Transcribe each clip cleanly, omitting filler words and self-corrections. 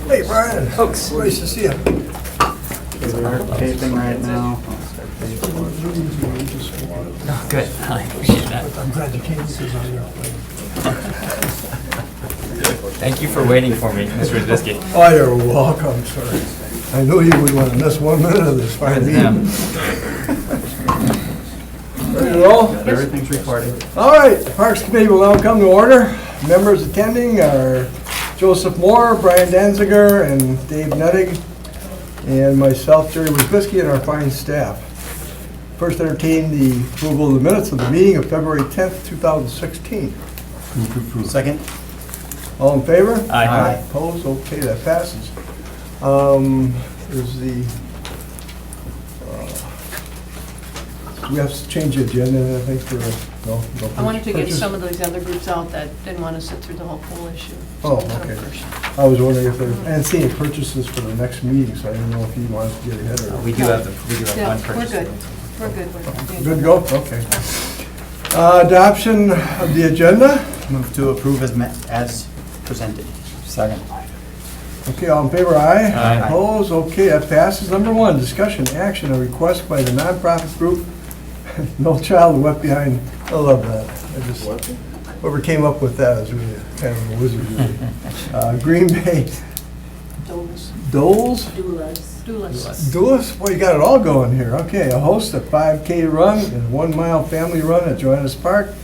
Hey, Brian. Folks. Nice to see you. Taping right now. Oh, good. I appreciate that. I'm glad you came because I'm your Thank you for waiting for me, Mr. Zabisky. Oh, you're welcome, sir. I knew you would want to miss 1 minute of this fine meeting. Ready to roll? Everything's recorded. All right, the Parks Committee will now come to order. Members attending are Joseph Moore, Brian Danziger, and Dave Nuttig, and myself, Jerry Wisbisky, and our fine staff. First, entertain the approval of the minutes of the meeting of February 10th, 2016. Second? All in favor? Aye. Opposed? Okay, that passes. There's the, we have to change the agenda, I think, for, no? I wanted to get purchase? some of those other groups out that didn't want to sit through the whole pool issue. Oh, So okay. first. I was wondering if there, I hadn't seen any purchases for the next meeting, so I didn't know if you wanted to get ahead or. We do have Yeah, one purchase. we're good. We're good. We're Good to go? Okay. Adoption of the agenda. Move to approve as presented. Second. Okay, all in favor, aye? Aye. Opposed? Okay, that passes. Number one, discussion, action, a request by the nonprofit group, No Child Left Behind. I love that. I just, whoever came up with that is really kind of a wizard, really. Green Bay Doles. Doles? Doulas. Doulas? Well, you got it all going here. Okay, a host a 5K run and 1 mile family run at Joannes Park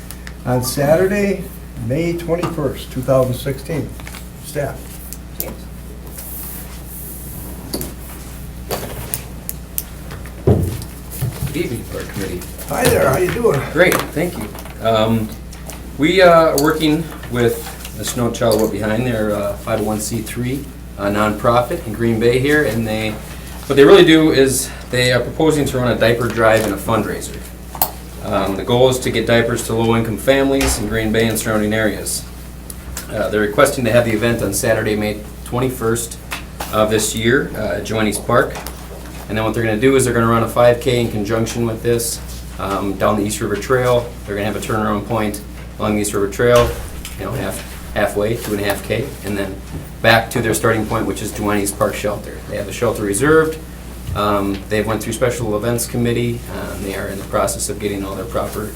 on Saturday, May 21st, 2016. Staff. James. Good evening, Park Committee. Hi there, how you doing? Great, thank you. We are working with the Snow Child Left Behind. They're a 501c3 nonprofit in Green Bay here, and what they really do is they are proposing to run a diaper drive and a fundraiser. The goal is to get diapers to low-income families in Green Bay and surrounding areas. They're requesting to have the event on Saturday, May 21st of this year at Joannes Park. And then what they're going to do is they're going to run a 5K in conjunction with this down the East River Trail. They're going to have a turnaround point along the East River Trail, halfway, 2.5K, and then back to their starting point, which is Joannes Park Shelter. They have a shelter reserved. They've went through Special Events Committee. They are in the process of getting all their proper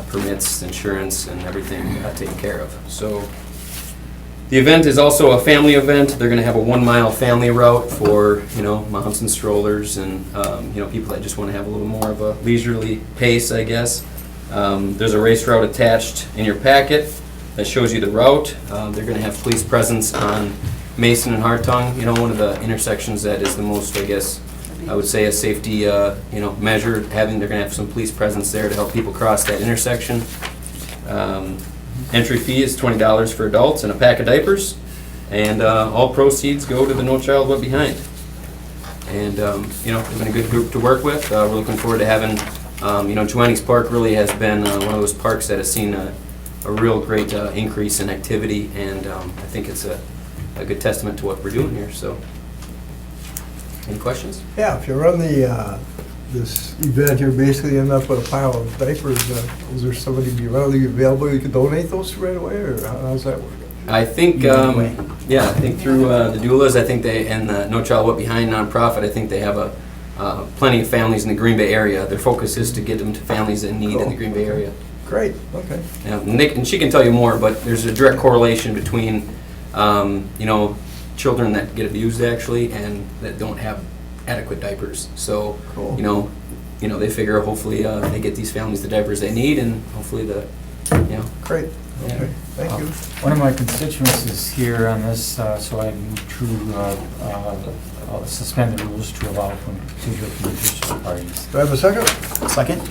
permits, insurance, and everything taken care of. So the event is also a family event. They're going to have a 1 mile family route for moms and strollers and people that just want to have a little more of a leisurely pace, I guess. There's a race route attached in your packet that shows you the route. They're going to have police presence on Mason and Hartung, one of the intersections that is the most, I guess, I would say a safety measure. They're going to have some police presence there to help people cross that intersection. Entry fee is $20 for adults and a pack of diapers, and all proceeds go to the No Child Left Behind. And they've been a good group to work with. We're looking forward to having, Joannes Park really has been one of those parks that has seen a real great increase in activity, and I think it's a good testament to what we're doing here. So, any questions? Yeah, if you run this event, you're basically end up with a pile of diapers. Is there somebody readily available you could donate those to right away, or how's that work? I think, I think through the doulas, I think they, and the No Child Left Behind nonprofit, I think they have plenty of families in the Green Bay area. Their focus is to get them to families in need in the Green Bay area. Great, okay. Yeah, and she can tell you more, but there's a direct correlation between, children that get abused actually and that don't have adequate diapers. So, Cool. They figure hopefully they get these families the diapers they need, and hopefully Great, okay, thank you. One of my constituents is here on this, so I move to suspend the rules to allow to hear from interested parties. Do I have a second? Second?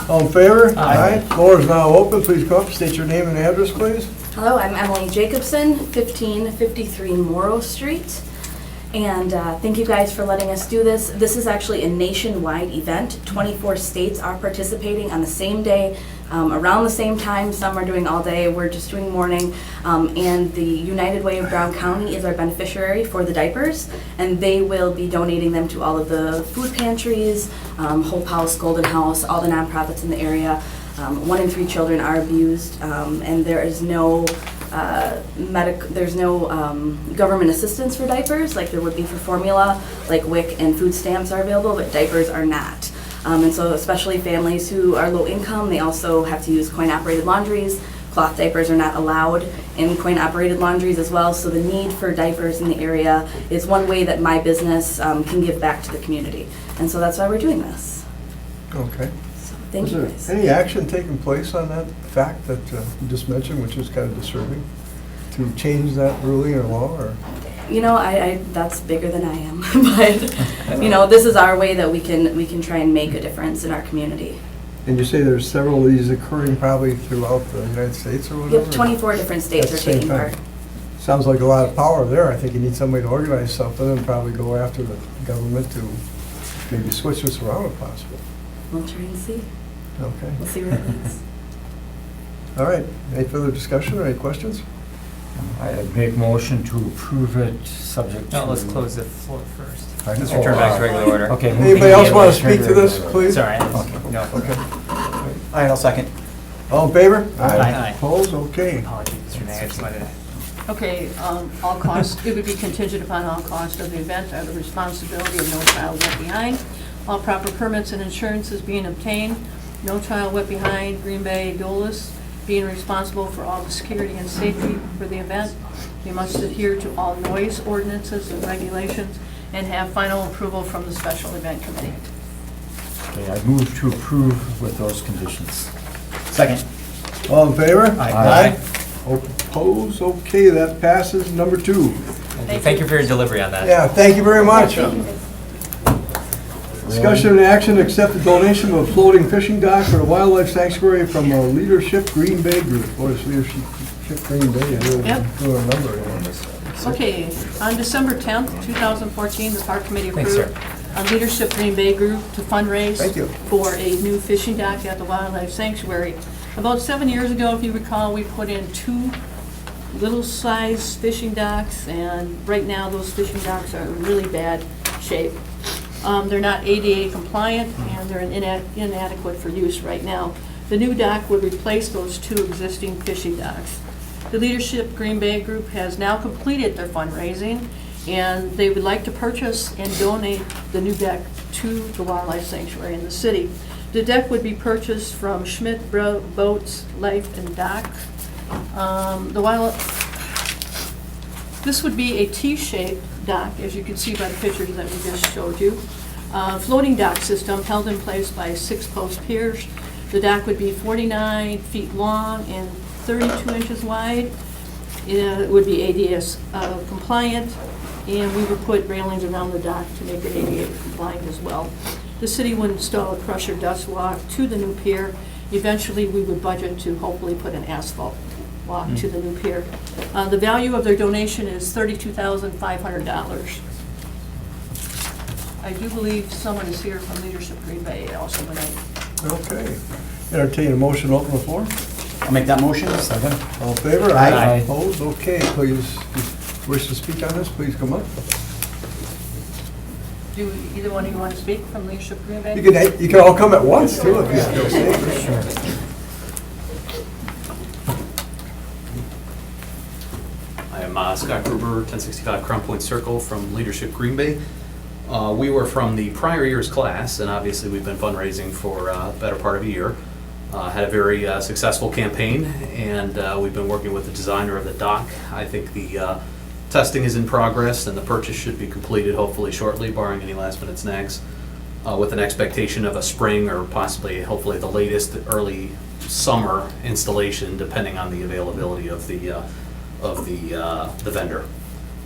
All in favor? Aye. Floor is now open. Please come up, state your name and address, please. Hello, I'm Emily Jacobson, 1553 Morrow Street. And thank you guys for letting us do this. This is actually a nationwide event. 24 states are participating on the same day, around the same time. Some are doing all day, we're just doing morning. And the United Way of Brown County is our beneficiary for the diapers, and they will be donating them to all of the food pantries, Hope House, Golden House, all the nonprofits in the area. 1 in 3 children are abused, and there is no government assistance for diapers like there would be for formula. Like WIC and food stamps are available, but diapers are not. And so especially families who are low income, they also have to use coin-operated laundries. Cloth diapers are not allowed in coin-operated laundries as well, so the need for diapers in the area is one way that my business can give back to the community. And so that's why we're doing this. Okay. So thank you guys. Is there any action taking place on that fact that you just mentioned, which is kind of disturbing, to change that ruling or law, or? You know, that's bigger than I am, but, you know, this is our way that we can try and make a difference in our community. And you say there's several of these occurring probably throughout the United States or whatever? Yep, 24 different states At are the same taking time. part. Sounds like a lot of power there. I think you need somebody to organize something and probably go after the government to maybe switch this around if possible. We'll try and see. Okay. We'll see where it leads. All right. Any further discussion or any questions? I make motion to approve it, subject to... No, let's close the floor first. Pardon? Let's return back to regular order. Okay. Anybody else want to speak to this, please? Sorry. Okay. No. Okay. All right, I'll second. All in favor? Aye. Opposed? Okay. Apologies, Mr. Nag, I just wanted to... Okay, all costs, it would be contingent upon all costs of the event are the responsibility of No Child Left Behind. All proper permits and insurances being obtained. No Child Left Behind, Green Bay, Dulles, being responsible for all the security and safety for the event. They must adhere to all noise ordinances and regulations and have final approval from the special event committee. Okay, I move to approve with those conditions. Second. All in favor? Aye. Opposed? Okay, that passes. Number 2. Thank you for your delivery on that. Yeah, thank you very much. Discussion and action to accept the donation of a floating fishing dock for the wildlife sanctuary from Leadership Green Bay Group. Boy, it's Leadership Green Bay, I really Yep. don't remember it. Okay, on December 10th, 2014, the Park Committee Thanks, approved a Leadership Green Bay Group to fundraise Thank you. for a new fishing dock at the Wildlife Sanctuary. About 7 years ago, if you recall, we put in 2 little-sized fishing docks, and right now those fishing docks are in really bad shape. They're not ADA compliant, and they're inadequate for use right now. The new dock would replace those 2 existing fishing docks. The Leadership Green Bay Group has now completed their fundraising, and they would like to purchase and donate the new deck to the Wildlife Sanctuary in the city. The deck would be purchased from Schmidt Boats, Life and Dock. This would be a T-shaped dock, as you can see by the pictures that we just showed you. Floating dock system held in place by 6-post piers. The dock would be 49 feet long and 32 inches wide. It would be ADA compliant, and we would put railings around the dock to make it ADA compliant as well. The city would install a crusher dust walk to the new pier. Eventually, we would budget to hopefully put an asphalt walk to the new pier. The value of their donation is $32,500. I do believe someone is here from Leadership Green Bay also tonight. Okay. Entertain a motion to open the floor. I'll make that motion. Second. All in favor? Aye. Opposed? Okay, please, if you wish to speak on this, please come up. Do either one of you want to speak from Leadership Green Bay? You can all come at once, too, if you feel safe. Sure. I am Scott Gruber, 1065 Crown Point Circle from Leadership Green Bay. We were from the prior year's class, and obviously we've been fundraising for a better part of a year. Had a very successful campaign, and we've been working with the designer of the dock. I think the testing is in progress, and the purchase should be completed hopefully shortly, barring any last-minute snags, with an expectation of a spring or possibly, hopefully, the latest early summer installation, depending on the availability of the vendor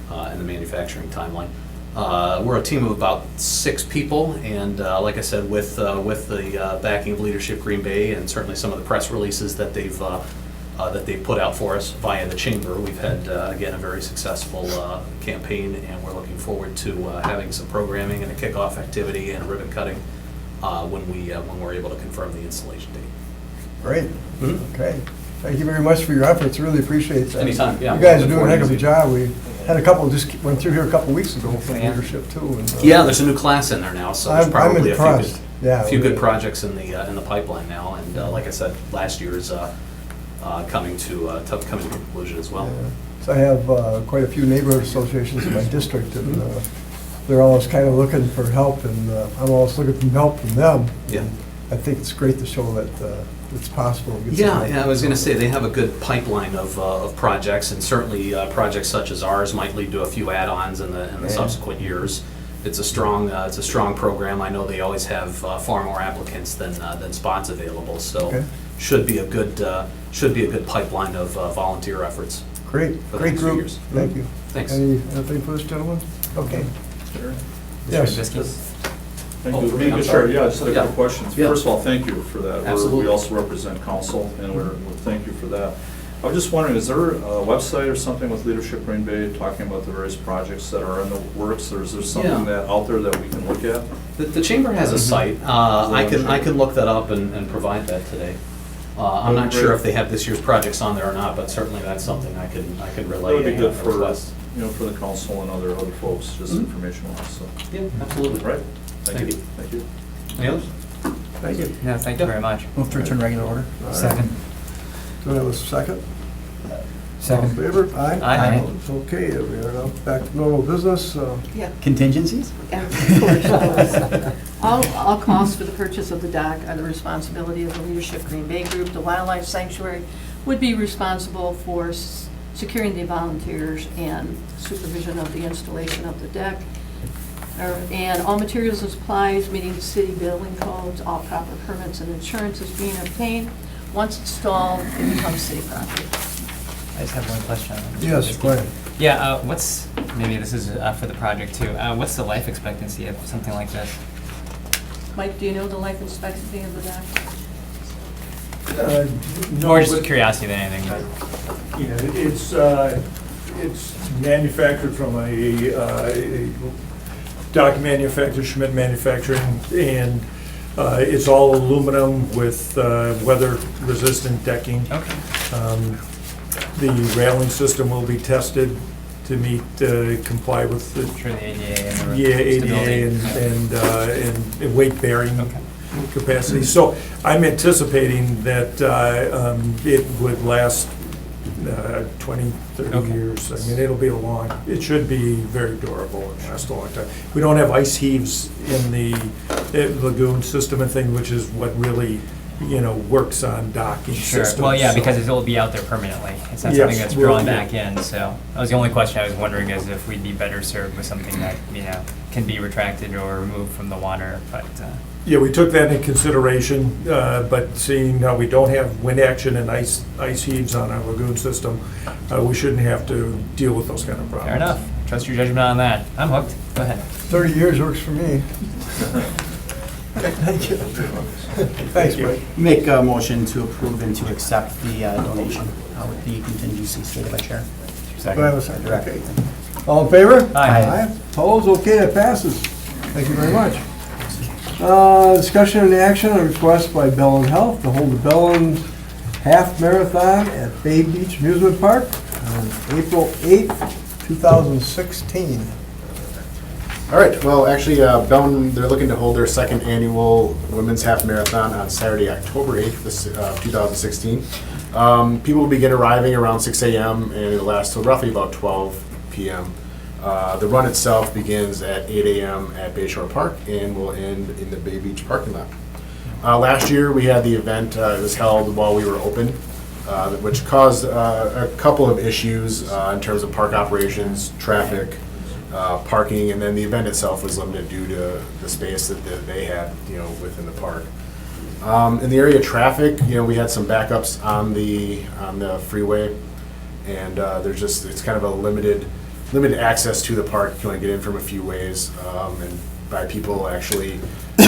and the manufacturing timeline. We're a team of about 6 people, and like I said, with the backing of Leadership Green Bay and certainly some of the press releases that they've put out for us via the chamber, we've had again a very successful campaign, and we're looking forward to having some programming and a kickoff activity and a ribbon cutting when we're able to confirm the installation date. Great, okay. Thank you very much for your efforts, really appreciate that. Anytime, yeah. You guys are doing a Before heck of a easy. job. We had a couple, just went through here a couple weeks ago from Yeah. leadership too. And, Yeah, there's a new class in there now, so there's I'm probably a few impressed. good, Yeah, few good really. projects in the pipeline now. And like I said, last year's coming to conclusion as well. Yeah. So I have quite a few neighborhood associations in my district, and they're always kind of looking for help, and I'm always looking for help from them. Yeah. I think it's great to show that it's possible. to get Yeah, something. yeah, I was going to say, they have a good pipeline of projects, and certainly projects such as ours might lead to a few add-ons in the Yeah. subsequent years. It's a strong program. I know they always have far more applicants than spots available, so Okay. should be a good pipeline of volunteer efforts. Great, For the great next few group. years. Thank you. Thanks. Anything for this gentleman? Okay. Yes. Mr. Biskey? Thank Oh, you. for me, I'm Sure, sorry. yeah, just had a Yeah. couple questions. Yeah. First of all, thank you for that. Absolutely. We also represent council, and we're thank you for that. I was just wondering, is there a website or something with Leadership Green Bay talking about the various projects that are in the works, or is there something Yeah. that out there that we can look at? The chamber has a site. I can look that up and provide that today. I'm not sure if they have this year's projects on there or not, but certainly that's something I can That relay. would be good a for, request. for the council and other folks, just Mhm. information wise, so. Yeah, absolutely. Right? Thank you. Thank you. Any others? Thank you. No, thank you very much. Move to return regular order. All right. Second. Do I have a second? All in Second. favor? Aye. Aye. Okay, we are now back to normal business. Yeah, Contingencies? of course. All costs for the purchase of the dock are the responsibility of the Leadership Green Bay Group. The Wildlife Sanctuary would be responsible for securing the volunteers and supervision of the installation of the deck. And all materials and supplies meeting city building codes, all proper permits and insurance is being obtained. Once installed, it becomes city property. I just have one question. Yes, go ahead. Yeah, maybe this is for the project too. What's the life expectancy of something like this? Mike, do you know the life expectancy of the dock? More just curiosity than anything, but. You know, it's manufactured from a dock manufacturer, Schmidt Manufacturing, and it's all aluminum with weather-resistant decking. Okay. The railing system will be tested to meet, comply with the Sure, the ADA and the ADA stability. and weight-bearing Okay. capacity. So I'm anticipating that it would last 20, 30 Okay. years. I mean, it should be very durable and last a long time. We don't have ice heaves in the lagoon system and thing, which is what really, works on docking Sure, systems. well, yeah, So- because it'll be out there permanently. It's not Yes, something that's well, drawn yeah. back in, so that was the only question I was wondering, is if we'd be better served with something that, can be retracted or removed from the water, but, Yeah, we took that into consideration, but seeing how we don't have wind action and ice heaves on our lagoon system, we shouldn't have to deal with those kind of problems. fair enough. Trust your judgment on that. I'm hooked. Go ahead. 30 years works for me. Thank you. Thanks, Mike. Make a motion to approve and to accept the donation with the contingency stated by Chair. Do I have a second? Okay. All in favor? Aye. Opposed? Okay, that passes. Thank you very much. Discussion and action on a request by Bellin Health to hold the Bellin Half Marathon at Bay Beach Amusement Park on April 8th, 2016. All right, well, actually, Bellin, they're looking to hold their second annual Women's Half Marathon on Saturday, October 8th, 2016. People will begin arriving around 6 a.m. and it'll last till roughly about 12 p.m. The run itself begins at 8 a.m. at Bayshore Park and will end in the Bay Beach parking lot. Last year, we had the event, it was held while we were open, which caused a couple of issues in terms of park operations, traffic, parking, and then the event itself was limited due to the space that they had, within the park. In the area of traffic, we had some backups on the freeway, and it's kind of a limited access to the park. You can only get in from a few ways, and by people actually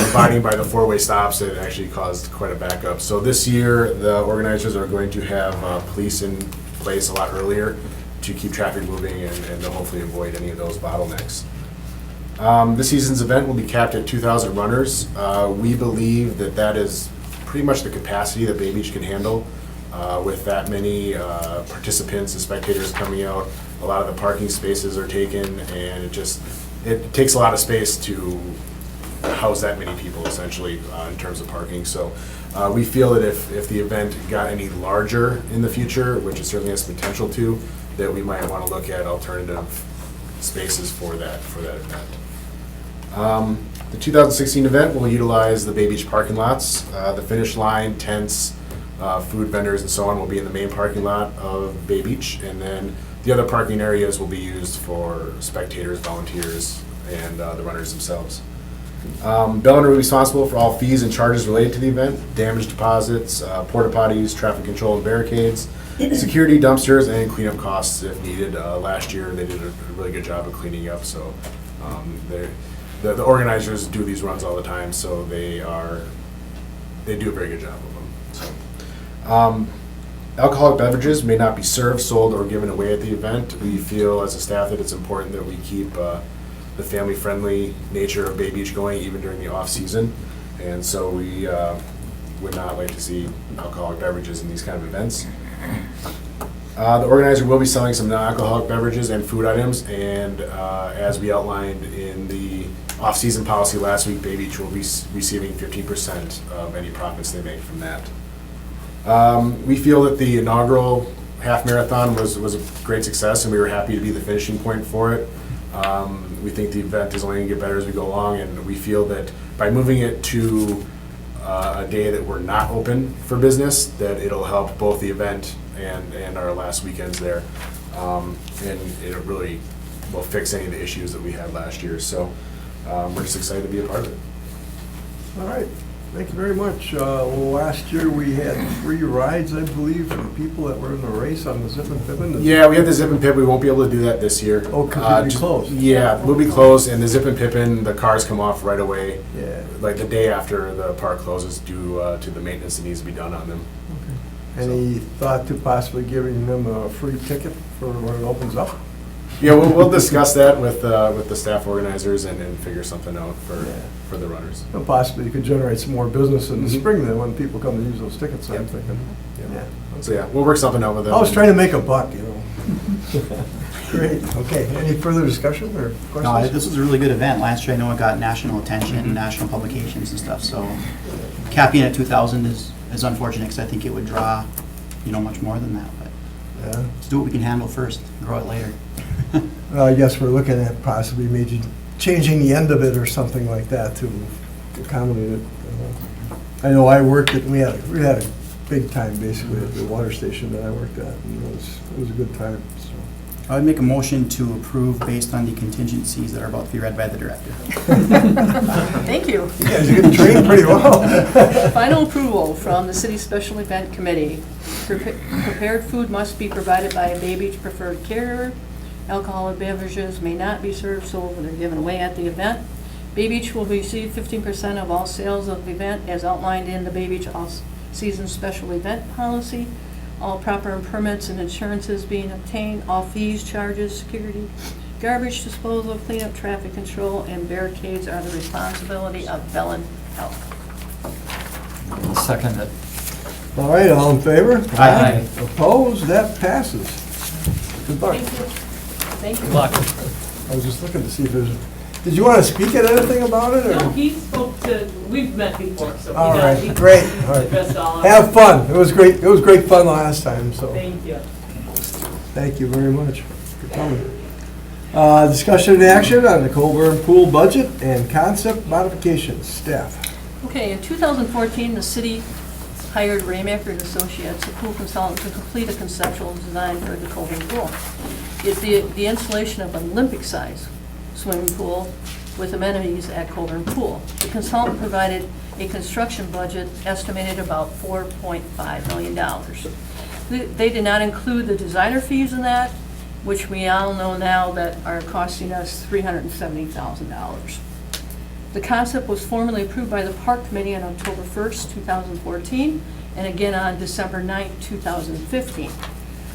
abiding by the four-way stops, it actually caused quite a backup. So this year, the organizers are going to have police in place a lot earlier to keep traffic moving and to hopefully avoid any of those bottlenecks. This season's event will be capped at 2,000 runners. We believe that that is pretty much the capacity that Bay Beach can handle. With that many participants and spectators coming out, a lot of the parking spaces are taken, and it takes a lot of space to house that many people essentially in terms of parking. So we feel that if the event got any larger in the future, which it certainly has potential to, that we might want to look at alternative spaces for that event. The 2016 event will utilize the Bay Beach parking lots. The finish line, tents, food vendors and so on will be in the main parking lot of Bay Beach, and then the other parking areas will be used for spectators, volunteers, and the runners themselves. Bellin will be responsible for all fees and charges related to the event, damage deposits, porta potties, traffic control and barricades, security, dumpsters, and cleanup costs if needed. Last year they did a really good job of cleaning up, so the organizers do these runs all the time, so they do a very good job of them. So, alcoholic beverages may not be served, sold, or given away at the event. We feel as a staff that it's important that we keep the family-friendly nature of Bay Beach going even during the off-season, and so we would not like to see alcoholic beverages in these kind of events. The organizer will be selling some non-alcoholic beverages and food items, and as we outlined in the off-season policy last week, Bay Beach will be receiving 15% of any profits they make from that. We feel that the inaugural half marathon was a great success, and we were happy to be the finishing point for it. We think the event is only going to get better as we go along, and we feel that by moving it to a day that we're not open for business, that it'll help both the event and our last weekends there, and it really will fix any of the issues that we had last year. So we're just excited to be a part of it. All right, thank you very much. Last year we had 3 rides, I believe, for people that were in the race on the Zip and Pippin. Yeah, we had the Zip and Pip. We won't be able to do that this year. Oh, because it'll be closed. Yeah, we'll be closed, and the Zip and Pippin, the cars come off right away. Yeah. Like the day after the park closes due to the maintenance that needs to be done on them. Any thought to possibly giving them a free ticket for when it opens up? Yeah, we'll discuss that with the staff organizers and figure something out for the runners. And possibly you could generate some more business in the Mhm. spring then when people come to use those tickets, I'm Yep. thinking. Yeah. So yeah, we'll work something out with them. I was trying to make a buck, you know. Great, okay. Any further discussion or No, questions? this was a really good event. Last year, I know it got national attention, national publications and stuff, so capping at 2,000 is unfortunate, because I think it would draw, much more than that, but Yeah. let's do what we can handle first, grow it later. Well, I guess we're looking at possibly maybe changing the end of it or something like that to accommodate it. I know I worked at, we had a big time basically at the water station that I worked at, and it was a good time, so. I would make a motion to approve based on the contingencies that are about to be read by the director. Thank you. You guys are getting trained pretty well. Final approval from the City Special Event Committee. Prepared food must be provided by a Bay Beach preferred caterer. Alcoholic beverages may not be served, sold, or given away at the event. Bay Beach will receive 15% of all sales of the event as outlined in the Bay Beach All-Season Special Event Policy. All proper permits and insurances being obtained, all fees, charges, security, garbage disposal, cleanup, traffic control, and barricades are the responsibility of Bellin Health. I'll second it. All right, all in favor? Aye. Opposed? That passes. Good luck. Thank you. Thank you. Good luck. I was just looking to see if there's, did you want to speak at anything about it, or? No, he spoke to, we've met before, so. All he right, he great. All right. addressed all of Have it. fun. It was great fun last time, so Thank you. thank you very much for coming. Discussion and action on the Colburn Pool budget and concept modifications. Staff. Okay, in 2014, the city hired Raymaker and Associates, a pool consultant, to complete a conceptual design for the Colburn Pool. It's the installation of an Olympic-size swimming pool with amenities at Colburn Pool. The consultant provided a construction budget estimated about $4.5 million. They did not include the designer fees in that, which we all know now that are costing us $370,000. The concept was formally approved by the Park Committee on October 1st, 2014, and again on December 9th, 2015.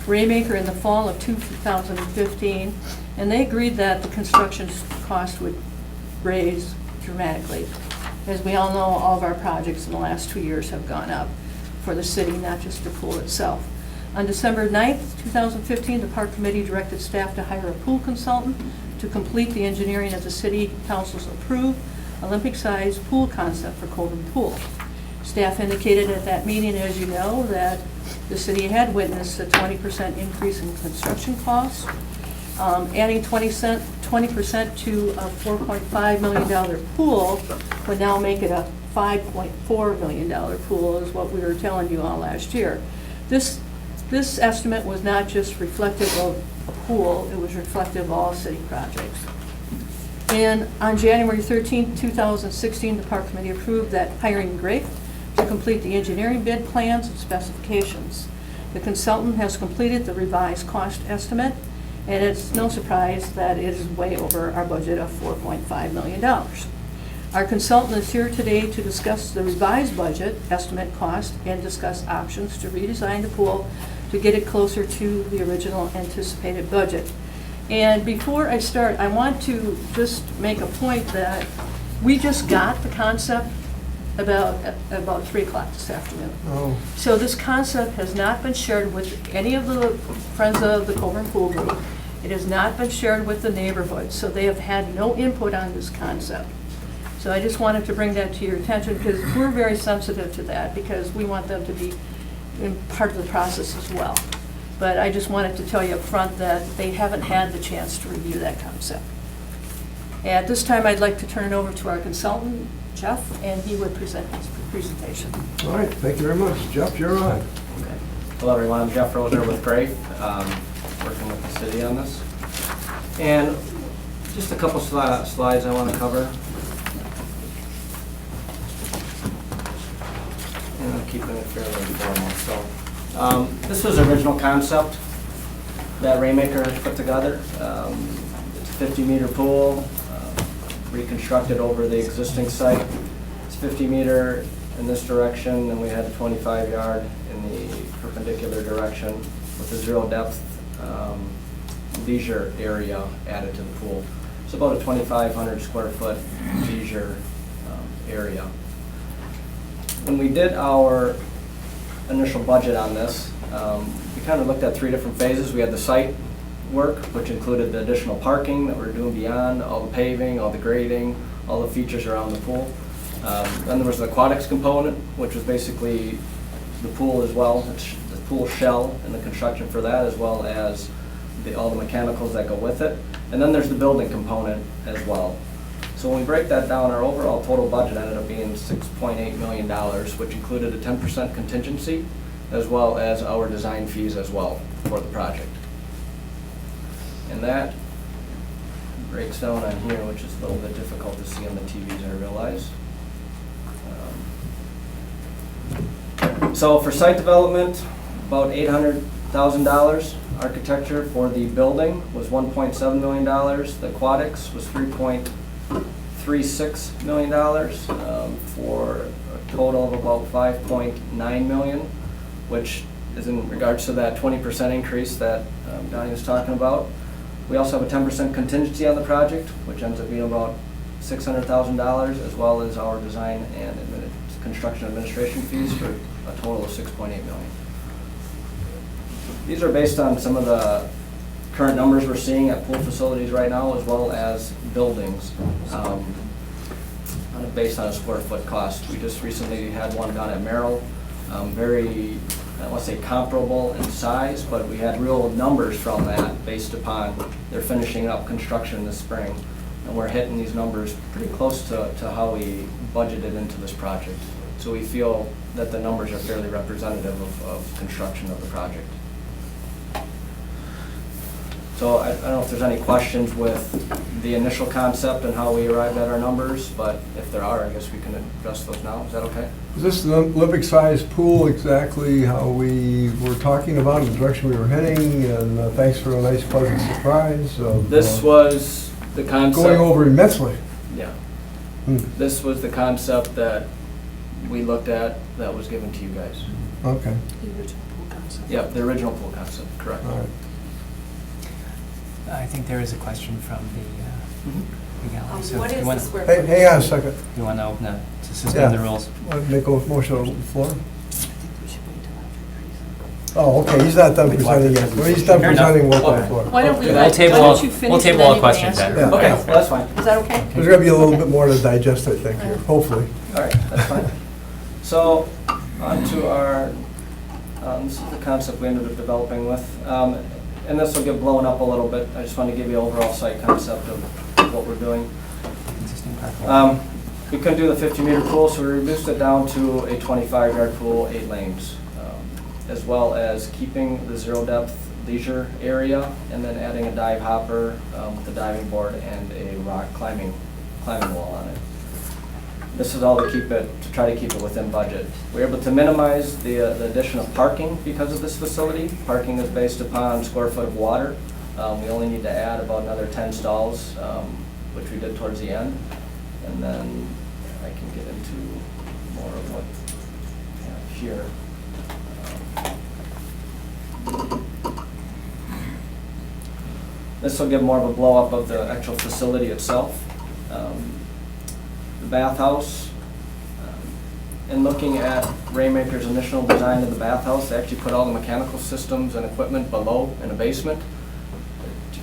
Raymaker in the fall of 2015, and they agreed that the construction cost would raise dramatically. As we all know, all of our projects in the last 2 years have gone up for the city, not just the pool itself. On December 9th, 2015, the Park Committee directed staff to hire a pool consultant to complete the engineering of the City Council's approved Olympic-sized pool concept for Coburn Pool. Staff indicated at that meeting, as you know, that the city had witnessed a 20% increase in construction costs. Adding 20% to a $4.5 million pool would now make it a $5.4 million pool, is what we were telling you all last year. This estimate was not just reflective of a pool, it was reflective of all city projects. And on January 13, 2016, the Park Committee approved that hiring Grafe to complete the engineering bid plans and specifications. The consultant has completed the revised cost estimate, and it's no surprise that it is way over our budget of $4.5 million. Our consultant is here today to discuss the revised budget, estimate cost, and discuss options to redesign the pool to get it closer to the original anticipated budget. And before I start, I want to just make a point that we just got the concept about 3 o'clock this afternoon. Oh, So this concept has not been shared with any of the Friends of the Coburn Pool Group. It has not been shared with the neighborhood, so they have had no input on this concept. So I just wanted to bring that to your attention, because we're very sensitive to that, because we want them to be in part of the process as well. But I just wanted to tell you up front that they haven't had the chance to review that concept. At this time, I'd like to turn it over to our consultant, Jeff, and he would present his presentation. all right, thank you very much. Jeff, you're on. Hello everyone, I'm Jeff Roser with Grafe, working with the city on this. And just a couple slides I want to cover. And I'm keeping it fairly informal. So, this was the original concept that Rainmaker had put together. It's a 50-meter pool, reconstructed over the existing site. It's 50 meter in this direction, and we had a 25-yard in the perpendicular direction with a zero depth leisure area added to the pool. It's about a 2,500 square foot leisure area. When we did our initial budget on this, we kind of looked at 3 different phases. We had the site work, which included the additional parking that we're doing beyond, all the paving, all the grading, all the features around the pool. Then there was the aquatics component, which was basically the pool as well, the pool shell and the construction for that, as well as all the mechanicals that go with it. And then there's the building component as well. So when we break that down, our overall total budget ended up being $6.8 million, which included a 10% contingency, as well as our design fees as well for the project. And that breaks down on here, which is a little bit difficult to see on the TVs, I realize. So for site development, about $800,000. Architecture for the building was $1.7 million. The aquatics was $3.36 million, for a total of about $5.9 million, which is in regards to that 20% increase that Donnie was talking about. We also have a 10% contingency on the project, which ends up being about $600,000, as well as our design and construction administration fees for a total of $6.8 million. These are based on some of the current numbers we're seeing at pool facilities right now, as well as buildings, based on a square foot cost. We just recently had one down at Merrill, very, I don't want to say comparable in size, but we had real numbers from that based upon their finishing up construction this spring. And we're hitting these numbers pretty close to how we budgeted into this project. So we feel that the numbers are fairly representative of construction of the project. So I don't know if there's any questions with the initial concept and how we arrived at our numbers, but if there are, I guess we can address those now. Is that okay? Is this an Olympic-sized pool exactly how we were talking about, the direction we were heading? And thanks for a nice, pleasant surprise. This was the concept. Going over immensely. Yeah. This was the concept that we looked at that was given to you guys. Okay. The original pool concept. Yep, the original pool concept, correct. All right. I think there is a question from the What is the square? Hey, hang on a second. You want to open it to Yeah. suspend the rules? Make a motion on the floor. Oh, okay, he's not done presenting yet. When he's done Fair enough. presenting, we'll open the floor. Why don't we We'll let, why table don't all- you we'll finish table and all then you can questions answer? then. Yeah. Okay, well, that's fine. Is that okay? There's gonna be a little bit more to digest, I think, here, hopefully. All right, that's fine. So, on to our, this is the concept we ended up developing with. And this will get blown up a little bit. I just want to give you an overall site concept of what we're doing. We couldn't do the 50-meter pool, so we reduced it down to a 25-yard pool, 8 lanes, as well as keeping the zero-depth leisure area, and then adding a dive hopper with a diving board and a rock climbing wall on it. This is all to try to keep it within budget. We're able to minimize the addition of parking because of this facility. Parking is based upon square foot of water. We only need to add about another 10 stalls, which we did towards the end. And then I can get into more of what we have here. This will give more of a blow up of the actual facility itself. The bathhouse, in looking at Raymaker's initial design of the bathhouse, they actually put all the mechanical systems and equipment below in a basement.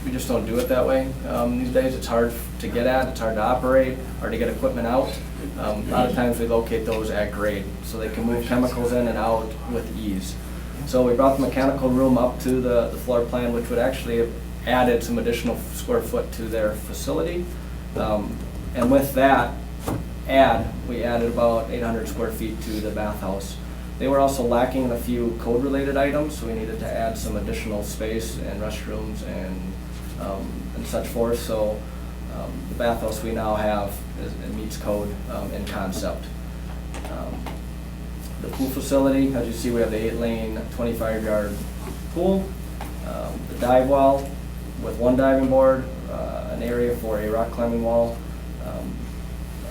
We just don't do it that way. These days it's hard to get at, it's hard to operate, hard to get equipment out. A lot of times we locate those at grade so they can move chemicals in and out with ease. So we brought the mechanical room up to the floor plan, which would actually have added some additional square foot to their facility. And with that we added about 800 square feet to the bathhouse. They were also lacking in a few code-related items, so we needed to add some additional space and restrooms and such forth. So the bathhouse we now have it meets code in concept. The pool facility, as you see, we have the 8-lane, 25-yard pool, the dive well with 1 diving board, an area for a rock climbing wall.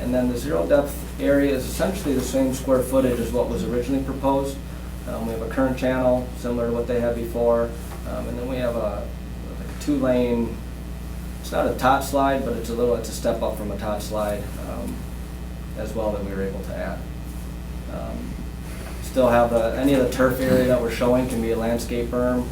And then the zero-depth area is essentially the same square footage as what was originally proposed. We have a current channel similar to what they had before, and then we have a 2-lane. It's not a tot slide, but it's a step up from a tot slide as well that we were able to add. Still have any of the turf area that we're showing can be a landscape berm.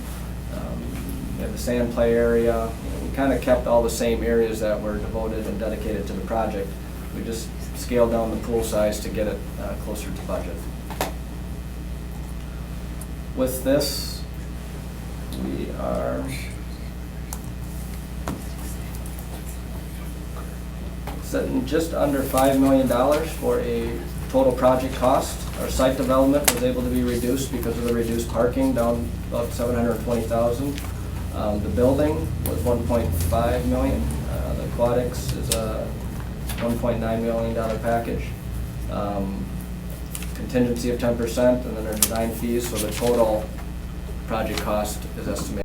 We have the sand play area. We kind of kept all the same areas that were devoted and dedicated to the project. We just scaled down the pool size to get it closer to budget. With this, we are setting just under $5 million for a total project cost. Our site development was able to be reduced because of the reduced parking, down about $720,000. The building was $1.5 million. The aquatics is a $1.9 million package. Contingency of 10%, and then there's design fees, so the total project cost is estimated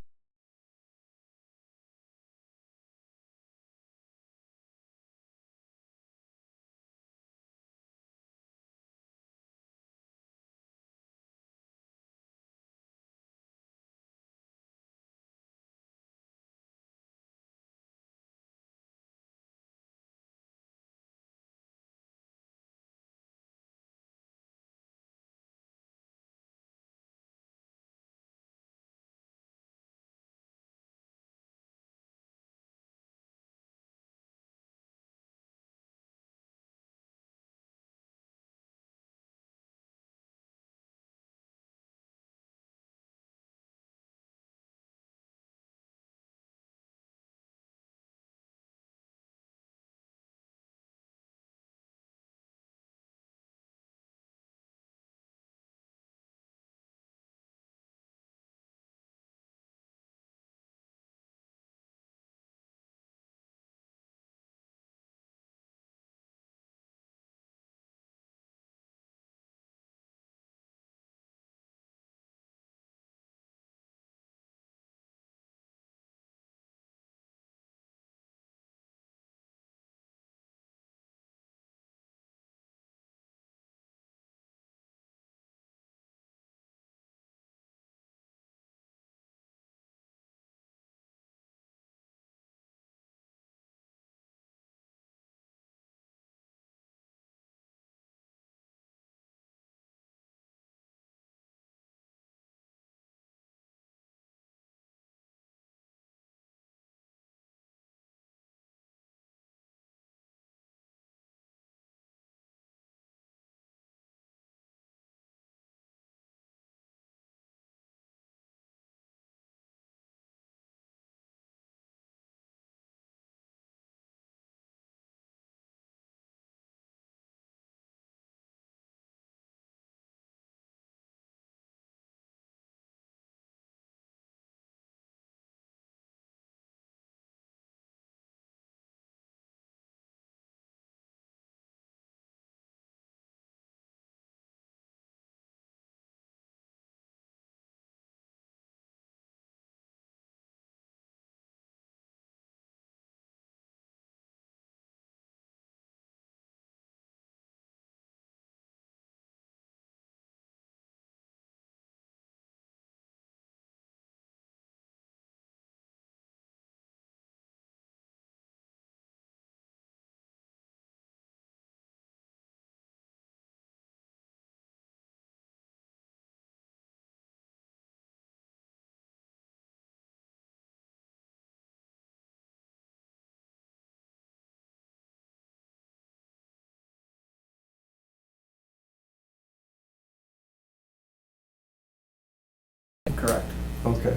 Okay.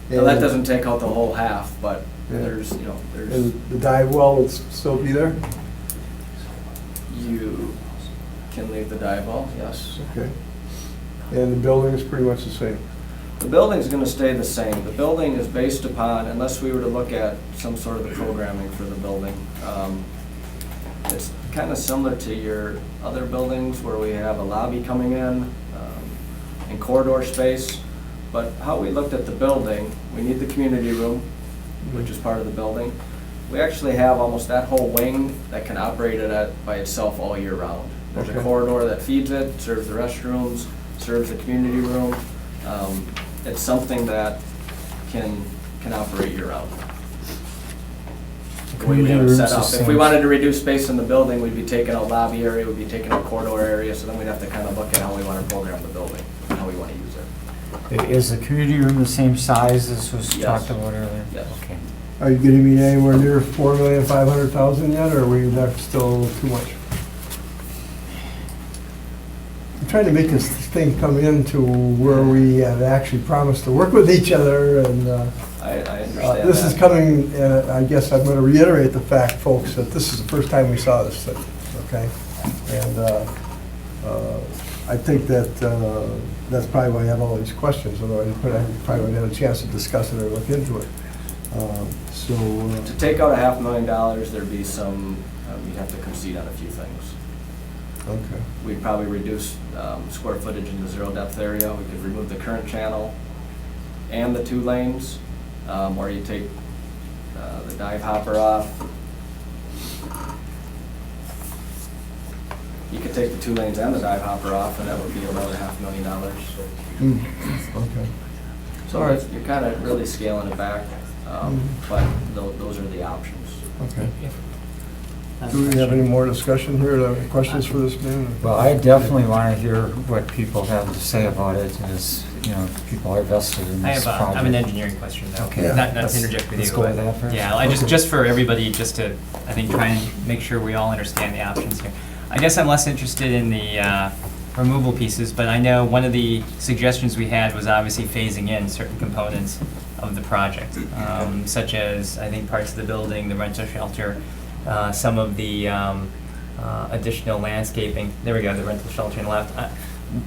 Now, that And- doesn't take out the whole half, but Yeah. there's, there's, And the dive well will still be there? you can leave the dive well, yes. Okay. And the building is pretty much the same? The building's gonna stay the same. The building is based upon, unless we were to look at some sort of the programming for the building, it's kind of similar to your other buildings where we have a lobby coming in, and corridor space. But how we looked at the building, we need the community room, which is part of the building. We actually have almost that whole wing that can operate it by itself all year round. There's a Okay. corridor that feeds it, serves the restrooms, serves the community room. It's something that can operate year round. The way we have it set up. If we wanted to reduce space in the building, we'd be taking a lobby area, we'd be taking a corridor area, so then we'd have to kind of look at how we want to program the building, and how we want to use it. Is the community room the same size as was Yes. talked about earlier? Yes. Okay. Are you getting me anywhere near 4,500,000 yet, or are we that still too much? I'm trying to make this thing come into where we have actually promised to work with each other, and I understand this is that. coming, I guess I'm going to reiterate the fact, folks, that this is the first time we saw this thing, okay? And I think that that's probably why I have all these questions, although I probably would have a chance to discuss it or look into it. To take out $500,000, there'd be some, you'd have to concede on a few things. Okay. We'd probably reduce square footage in the zero depth area. We could remove the current channel and the 2 lanes, or you take the dive hopper off. You could take the 2 lanes and the dive hopper off, and that would be another $500,000. Okay. So All right. you're kind of really scaling it back, but those are the options. Okay. Do we have any more discussion here, questions for this man? Well, I definitely want to hear what people have to say about it, as, people are vested in I this have project. I have an engineering question though. Okay. Yeah. Not to Let's- interject with you. let's go with but- that first. Yeah, I just for everybody, just to, I think, try and make sure we all understand the options here. I guess I'm less interested in the removal pieces, but I know one of the suggestions we had was obviously phasing in certain components of the project, such as, I think, parts of the building, the rental shelter, some of the additional landscaping. There we go, the rental shelter on the left.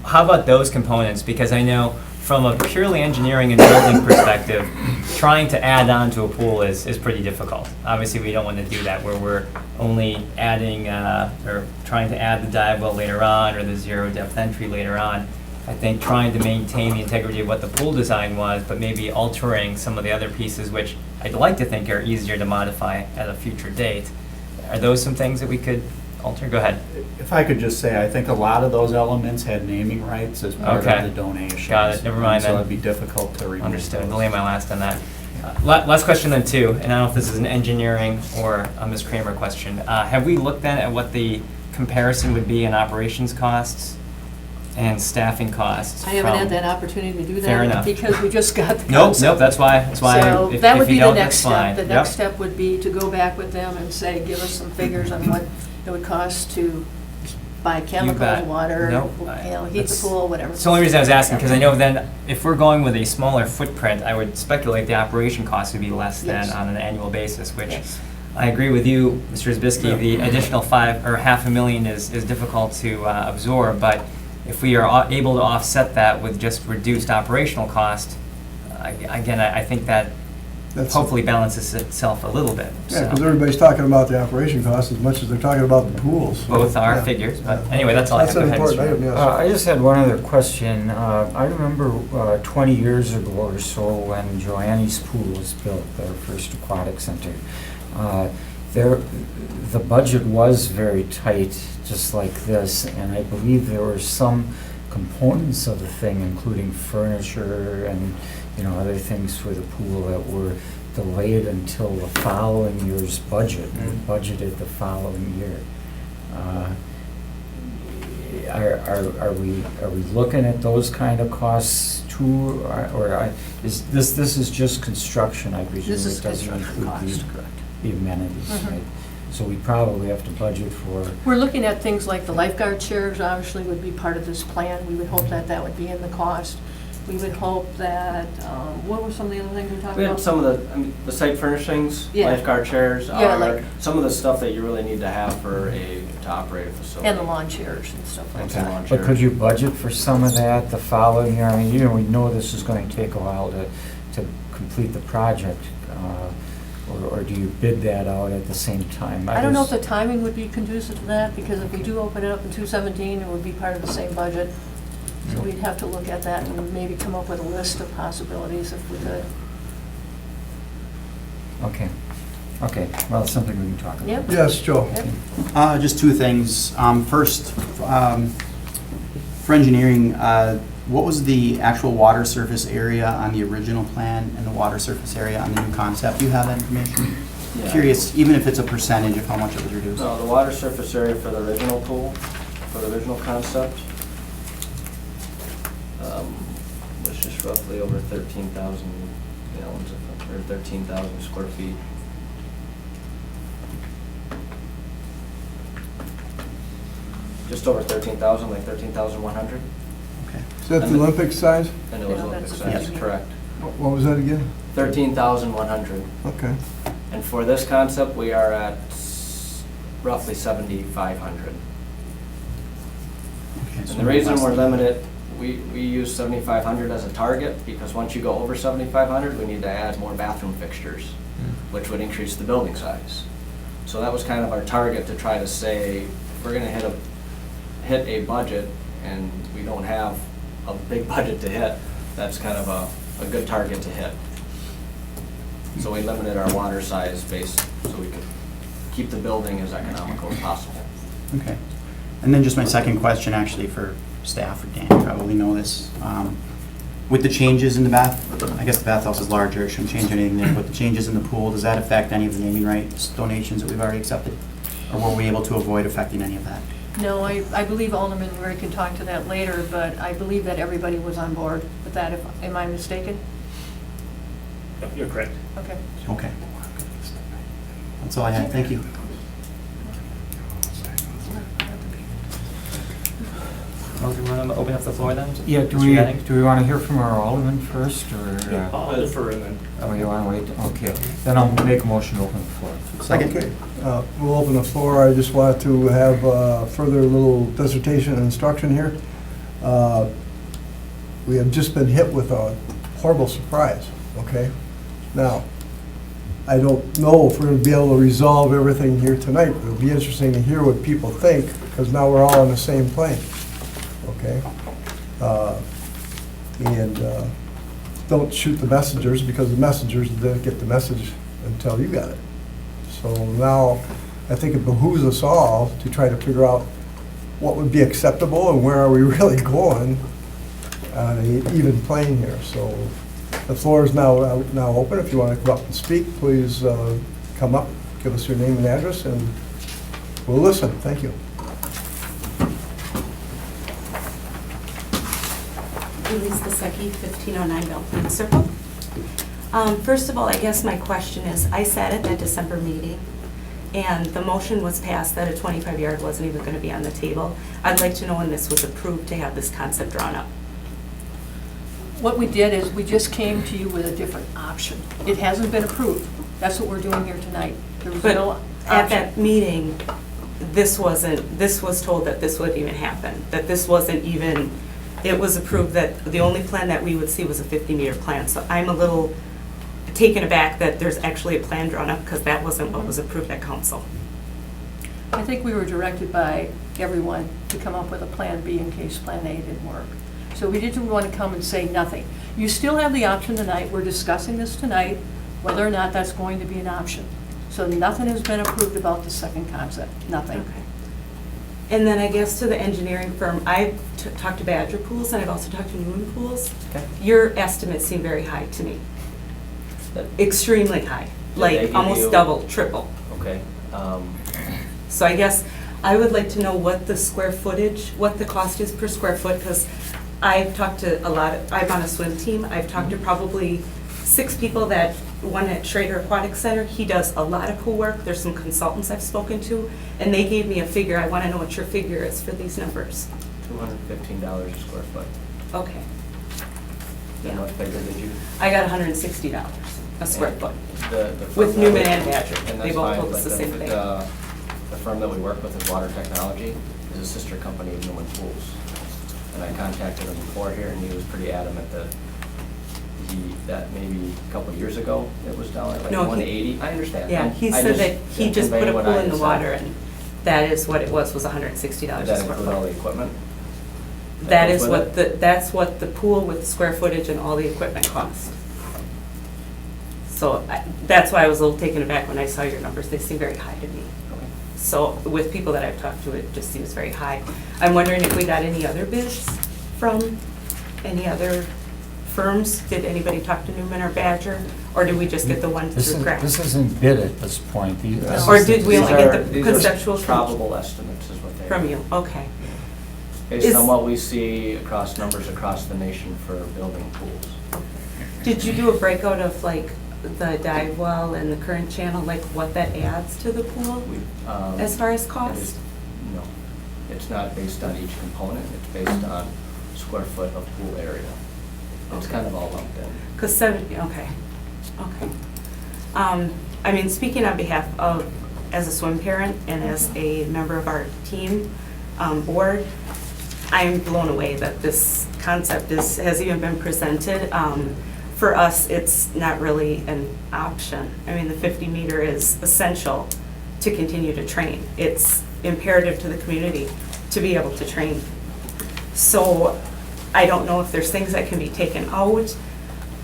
How about those components? Because I know from a purely engineering and building perspective, trying to add on to a pool is pretty difficult. Obviously, we don't want to do that where we're only adding or trying to add the dive well later on or the zero depth entry later on. I think trying to maintain the integrity of what the pool design was, but maybe altering some of the other pieces, which I'd like to think are easier to modify at a future date. Are those some things that we could alter? Go ahead. If I could just say, I think a lot of those elements had naming rights as part Okay. of the donation. Got it. Never mind So then. it'd be difficult to remove Understood. those. I'll lay my last on that. Last question then too, and I don't know if this is an engineering or a Ms. Kramer question. Have we looked then at what the comparison would be in operations costs and staffing costs? I haven't had from- that opportunity to do Fair that enough. because we just got the Nope, concept. nope, that's why, So if that would if you be the don't, next that's fine. step. The Yep. next step would be to go back with them and say, give us some figures on what it would cost to buy bet. chemicals, water, Nope. heat the That's- pool, whatever. It's the only reason I was asking, because I know then, if we're going with a smaller footprint, I would speculate the operation costs would be less than Yes. on an annual basis, which Yes. I agree with you, Mr. Zbisky, the additional $500,000 is difficult to absorb, but if we are able to offset that with just reduced operational cost, again, I think that That's- hopefully balances itself a little bit. Yeah, So because everybody's talking about the operation costs as much as they're talking about the pools. both are Yeah. figures, but Yeah. anyway, that's all I have. That's an Go ahead, important Mr. item, yes. I just had one other question. I remember 20 years ago or so when Joanne's Pool was built, their first aquatic center. The budget was very tight, just like this, and I believe there were some components of the thing, including furniture and other things for the pool that were delayed until the following year's budget. We budgeted the following year. Are we looking at those kind of costs too, or is this is just construction? I presume This is it doesn't construction include cost, correct. the amenities, Mhm. right? So we probably have to budget for. We're looking at things like the lifeguard chairs, obviously would be part of this plan. We would hope that that would be in the cost. We would hope that, what were some of the other things we talked We had about? some of the, I mean, the site furnishings, Yeah. lifeguard chairs, Yeah, like- some of the stuff that you really need to have to operate a facility. And the lawn chairs and stuff like And that. some lawn But could chairs. you budget for some of that the following year? I mean, we know this is going to take a while to complete the project. Or do you bid that out at the same time? I don't know if just- the timing would be conducive to that, because if we do open it up in 2017, it would be part of the same budget. So we'd have to look at that and maybe come up with a list of possibilities if we could. Okay, well, it's something we can talk about. Yep. Yes, Joe? Yep. Just two things. First, for engineering, what was the actual water surface area on the original plan and the water surface area on the new concept? Do you have that information? Yeah. Curious, even if it's a percentage of how much it was reduced. No, the water surface area for the original pool, for the original concept, was just roughly over 13,000 gallons, or 13,000 square feet. Just over 13,000, like 13,100, Okay. Is that the Olympic size? and it was Yeah, Olympic that's size, amazing. correct. What was that again? 13,100. Okay. And for this concept, we are at roughly 7,500. Okay, so And the reason less we're than- limited, we use 7,500 as a target, because once you go over 7,500, we need to add more bathroom fixtures, which would increase the building size. So that was kind of our target, to try to say, if we're gonna hit a budget, and we don't have a big budget to hit, that's kind of a good target to hit. So we limited our water size base, so we could keep the building as economical as possible. Okay. And then just my second question, actually, for staff, or Dan, you probably know this. With the changes in the bath, I guess the bathhouse is larger, it shouldn't change anything there, but the changes in the pool, does that affect any of the naming rights donations that we've already accepted? Or were we able to avoid affecting any of that? No, I believe Alderman Murray can talk to that later, but I believe that everybody was on board with that. Am I mistaken? You're correct. Okay. Okay. That's all I had, thank you. Well, do we want to open up the floor then? Yeah, Mr. Gadding? do we want to hear from our alderman first, or? I'll defer and then. Oh, you want to wait? Okay, then I'll make a motion to open the floor. Okay, we'll open the floor. I just wanted to have further little dissertation and instruction here. We have just been hit with a horrible surprise, okay? Now, I don't know if we're going to be able to resolve everything here tonight, but it'll be interesting to hear what people think, because now we're all on the same plane, okay? And don't shoot the messengers, because the messengers didn't get the message until you got it. So now, I think it behooves us all to try to figure out what would be acceptable and where are we really going on an even plane here. So the floor is now open. If you want to come up and speak, please come up, give us your name and address, and we'll listen. Thank you. Elise Lisecki, 1509 Belle Plaine Circle. First of all, I guess my question is, I sat at that December meeting, and the motion was passed that a 25-yard wasn't even going to be on the table. I'd like to know when this was approved to have this concept drawn up. What we did is we just came to you with a different option. It hasn't been approved. That's what we're doing here tonight. There was no But at option. that meeting, this was told that this wouldn't even happen, that this wasn't even, it was approved that the only plan that we would see was a 50-meter plan. So I'm a little taken aback that there's actually a plan drawn up, because that wasn't what was approved at council. I think we were directed by everyone to come up with a Plan B in case Plan A didn't work. So we didn't want to come and say nothing. You still have the option tonight, we're discussing this tonight, whether or not that's going to be an option. So nothing has been approved about the second concept, nothing. Okay. And then I guess to the engineering firm, I've talked to Badger Pools, and I've also talked to Newman Pools. Okay. Your estimates seem very high to me, extremely high, they like give almost you- double, triple. Okay. So I guess I would like to know what the square footage, what the cost is per square foot, because I've talked to I'm on a swim team, I've talked to probably 6 people that, one at Schrader Aquatic Center, he does a lot of pool work, there's some consultants I've spoken to, and they gave me a figure. I want to know what your figure is for these numbers. $215 a square foot. Okay. And what figure did you? I got $160 a square foot. The With firm Newman that- and Badger. and They that's both fine, told us but the same thing. The firm that we work with is Water Technology, is a sister company of Newman Pools. And I contacted him before here, and he was pretty adamant that maybe a couple of years ago, it was down at like No, he- 180. I understand. Yeah, he I said that he just put conveyed a what pool I in the had water, said. and that is what it was $160 Does a that square include all foot. the equipment? That goes is with what that's what the pool with the square footage and all the equipment cost. So that's why I was a little taken aback when I saw your numbers. They seem very high to me. Okay. So with people that I've talked to, it just seems very high. I'm wondering if we got any other bids from any other firms? Did anybody talk to Newman or Badger? Or did we just get the one This through Craft? this isn't bid at this point. Or did we only get the These conceptual are from- probable estimates is what they are. From you, okay. Based Is- on what we see across numbers across the nation for building pools. Did you do a breakout of like the dive well and the current channel, like what that adds to the pool We, as far as it cost? is- No, it's not based on each component, it's based on square foot of pool area. It's kind of all lumped in. Because okay. I mean, speaking on behalf of, as a swim parent and as a member of our team board, I'm blown away that this concept has even been presented. For us, it's not really an option. I mean, the 50 meter is essential to continue to train. It's imperative to the community to be able to train. So I don't know if there's things that can be taken out.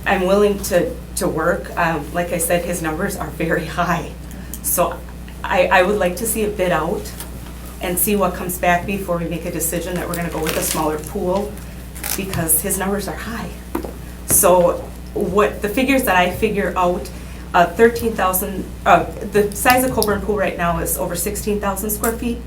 I'm willing to work. Like I said, his numbers are very high. So I would like to see it bid out and see what comes back before we make a decision that we're gonna go with a smaller pool, because his numbers are high. So what the figures that I figure out, 13,000, the size of Coburn Pool right now is over 16,000 square feet.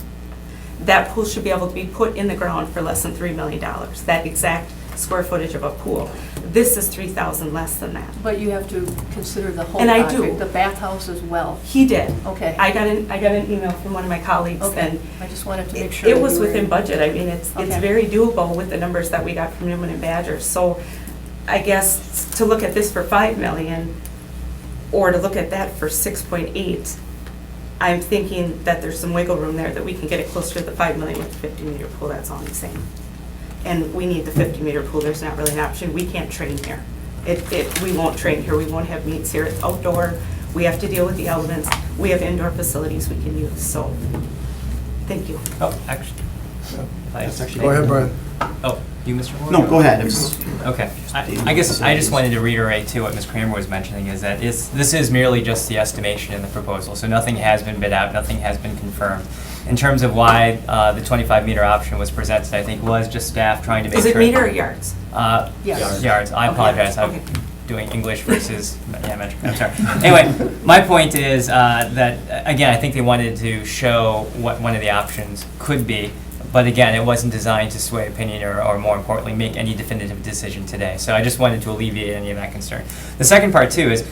That pool should be able to be put in the ground for less than $3 million, that exact square footage of a pool. This is 3,000 less than that. But you have to consider the whole And I project, do. the bathhouse as well. He did. Okay. I got an email from one of my colleagues, Okay, and I just wanted to make sure. it that was you were- within budget. I mean, it's Okay. very doable with the numbers that we got from Newman and Badger. So I guess to look at this for 5 million, or to look at that for 6.8, I'm thinking that there's some wiggle room there, that we can get it closer to the 5 million with the 50 meter pool. That's all I'm saying. And we need the 50 meter pool. There's not really an option. We can't train here. We won't train here. We won't have meets here. It's outdoor. We have to deal with the elements. We have indoor facilities we can use. So, thank you. Oh, actually. That's actually- Go ahead, Brian. Oh, you, Mr. Moore? No, go ahead. It's- Okay. I guess I just wanted to reiterate too what Ms. Kramer was mentioning, is that this is merely just the estimation in the proposal. So nothing has been bid out, nothing has been confirmed. In terms of why the 25-meter option was presented, I think was just staff trying to make Is sure. it meter or yards? Yes. Yards. I Okay. apologize. I'm Okay. doing English versus, yeah, metric. I'm sorry. Anyway, my point is that, again, I think they wanted to show what one of the options could be. But again, it wasn't designed to sway opinion or more importantly, make any definitive decision today. So I just wanted to alleviate any of that concern. The second part too is,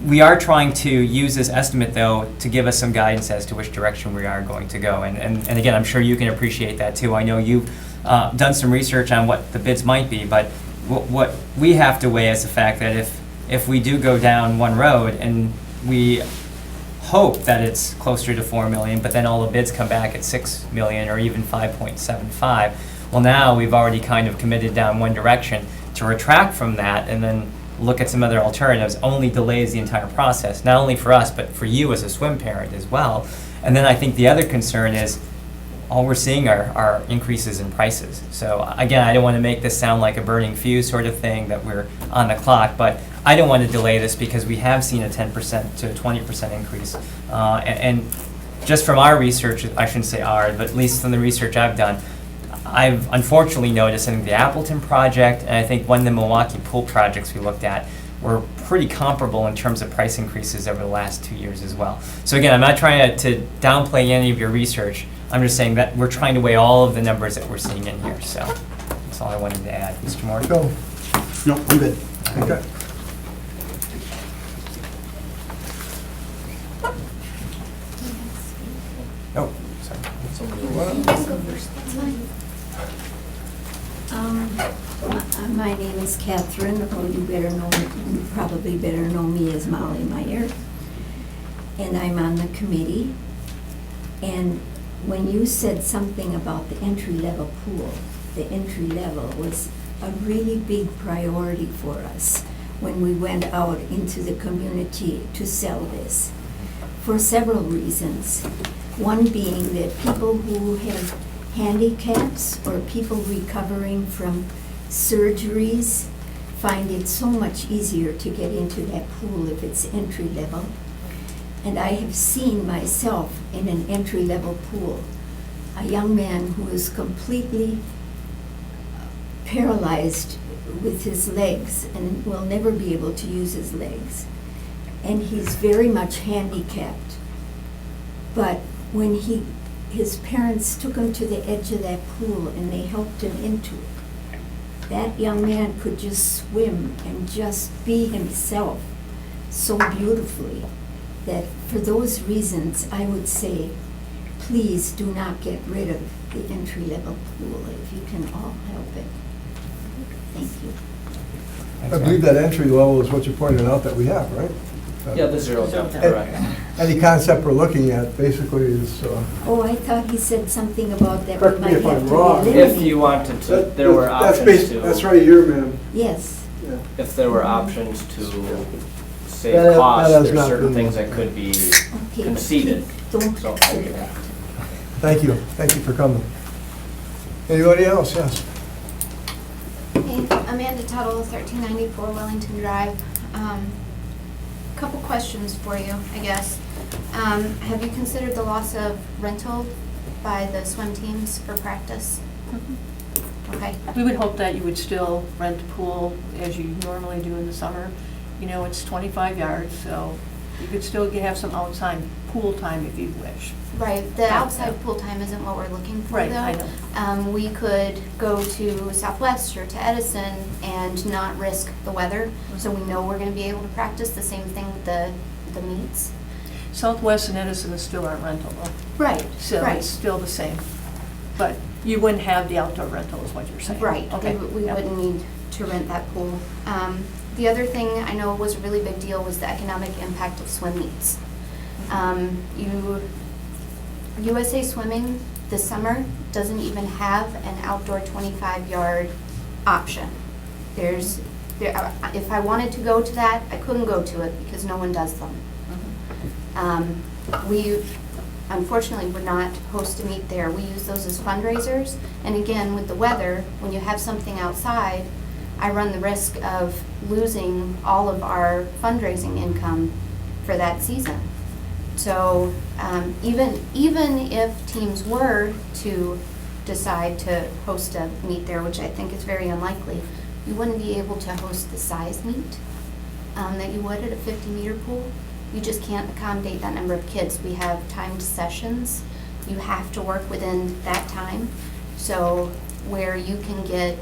we are trying to use this estimate though to give us some guidance as to which direction we are going to go. And again, I'm sure you can appreciate that too. I know you've done some research on what the bids might be, but what we have to weigh is the fact that if we do go down one road and we hope that it's closer to 4 million, but then all the bids come back at 6 million or even 5.75, well, now we've already kind of committed down one direction. To retract from that and then look at some other alternatives only delays the entire process, not only for us, but for you as a swim parent as well. And then I think the other concern is all we're seeing are increases in prices. So again, I don't want to make this sound like a burning fuse sort of thing, that we're on the clock, but I don't want to delay this because we have seen a 10% to a 20% increase. And just from our research, I shouldn't say our, but at least from the research I've done, I've unfortunately noticed in the Appleton project, and I think one of the Milwaukee pool projects we looked at, were pretty comparable in terms of price increases over the last 2 years as well. So again, I'm not trying to downplay any of your research. I'm just saying that we're trying to weigh all of the numbers that we're seeing in here. So that's all I wanted to add. Mr. Moore? Go. No, I'm good. Okay. Oh, sorry. My name is Catherine, or you probably better know me as Molly Meyer. And I'm on the committee. And when you said something about the entry-level pool, the entry level was a really big priority for us when we went out into the community to sell this, for several reasons. One being that people who have handicaps or people recovering from surgeries find it so much easier to get into that pool if it's entry level. And I have seen myself in an entry level pool, a young man who is completely paralyzed with his legs and will never be able to use his legs. And he's very much handicapped. But when his parents took him to the edge of that pool and they helped him into it, that young man could just swim and just be himself so beautifully that for those reasons I would say, please do not get rid of the entry-level pool if you can all help it. Thank you. I believe that entry level is what you pointed out that we have, right? Yeah, the zero depth, And correct. any concept we're looking at basically is, Oh, I thought he said something about that we Correct me might if I'm have to wrong. eliminate. If you wanted to, that- there were that's options based- to. That's right here, ma'am. Yes. Yeah. If there were options to save That costs, has there's not certain been- things that could be Okay. conceded. Don't So- consider that. Thank you for coming. Anybody else? Yes. Hey, Amanda Tuttle, 1394 Wellington Drive. Couple questions for you, I guess. Have you considered the loss of rental by the swim teams for practice? Okay. We would hope that you would still rent the pool as you normally do in the summer. You know, it's 25 yards, so you could still have some outside pool time if you wish. Right, the outside pool time isn't what we're looking for, Right, though. I know. We could go to Southwest or to Edison and not risk the weather, so we know we're gonna be able to practice. The same thing with the meets. Southwest and Edison is still our rental though. Right, So right. it's still the same. But you wouldn't have the outdoor rental is what you're saying. Right, Okay. we Yeah. wouldn't need to rent that pool. The other thing I know was a really big deal was the economic impact of swim meets. USA Swimming this summer doesn't even have an outdoor 25-yard option. If I wanted to go to that, I couldn't go to it because no one does them. We unfortunately would not host a meet there. We use those as fundraisers. And again, with the weather, when you have something outside, I run the risk of losing all of our fundraising income for that season. So even if teams were to decide to host a meet there, which I think is very unlikely, you wouldn't be able to host the size meet that you would at a 50-meter pool. You just can't accommodate that number of kids. We have timed sessions. You have to work within that time. So where you can get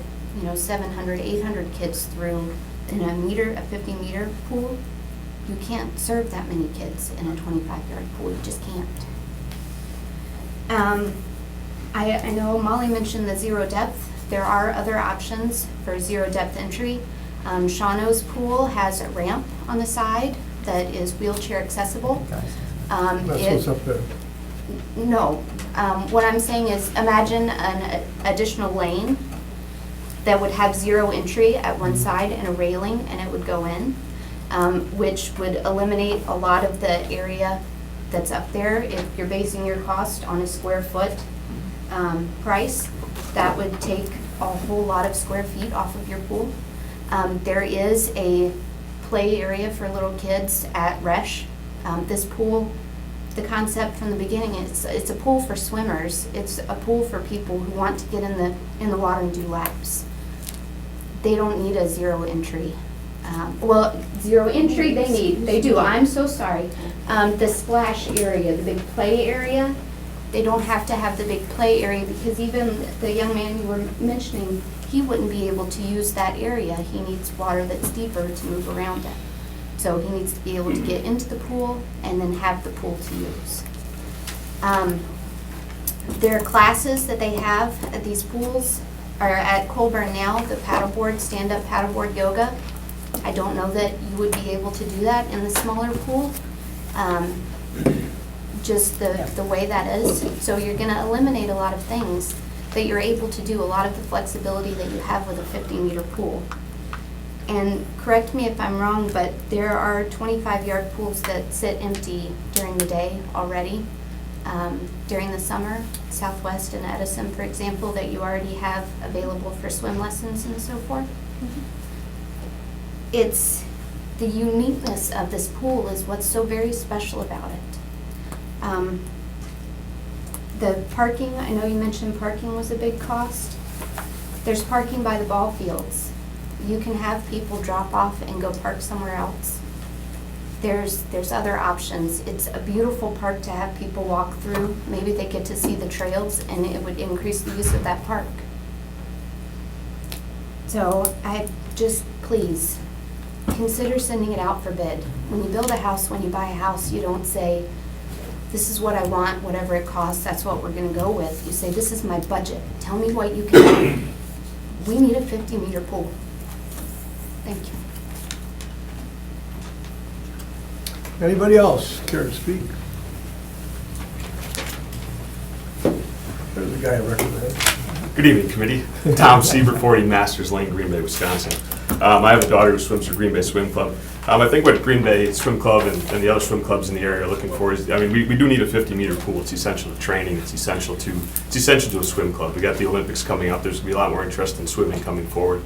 700, 800 kids through in a 50-meter pool, you can't serve that many kids in a 25-yard pool. You just can't. I know Molly mentioned the zero depth. There are other options for zero depth entry. Shawano's pool has a ramp on the side that is wheelchair accessible. That's what's up there. No. What I'm saying is imagine an additional lane that would have zero entry at one side and a railing, and it would go in, which would eliminate a lot of the area that's up there. If you're basing your cost on a square foot price, that would take a whole lot of square feet off of your pool. There is a play area for little kids at Resch. This pool, the concept from the beginning is it's a pool for swimmers. It's a pool for people who want to get in the water and do laps. They don't need a zero entry. Zero entry they do. I'm so sorry. The splash area, the big play area, they don't have to have the big play area because even the young man you were mentioning, he wouldn't be able to use that area. He needs water that's deeper to move around it. So he needs to be able to get into the pool and then have the pool to use. There are classes that they have at these pools. are at Colburn now, the paddleboard, stand-up paddleboard yoga. I don't know that you would be able to do that in the smaller pool. Just the way that is. So you're gonna eliminate a lot of things that you're able to do, a lot of the flexibility that you have with a 50-meter pool. And correct me if I'm wrong, but there are 25-yard pools that sit empty during the day already. During the summer, Southwest and Edison, for example, that you already have available for swim lessons and so forth. It's the uniqueness of this pool is what's so very special about it. The parking, I know you mentioned parking was a big cost. There's parking by the ball fields. You can have people drop off and go park somewhere else. There's other options. It's a beautiful park to have people walk through. Maybe they get to see the trails and it would increase the use of that park. So I just, please, consider sending it out for bid. When you build a house, when you buy a house, you don't say, this is what I want, whatever it costs, that's what we're gonna go with. You say, this is my budget. Tell me what you can do. We need a 50-meter pool. Thank you. Anybody else care to speak? There's a guy I recommend. Good evening, committee. Tom Siebert, 40 Masters Lane, Green Bay, Wisconsin. I have a daughter who swims for Green Bay Swim Club. I think what Green Bay Swim Club and the other swim clubs in the area are looking for is, I mean, we do need a 50-meter pool. It's essential to training. It's essential to a swim club. We got the Olympics coming up. There's going to be a lot more interest in swimming coming forward.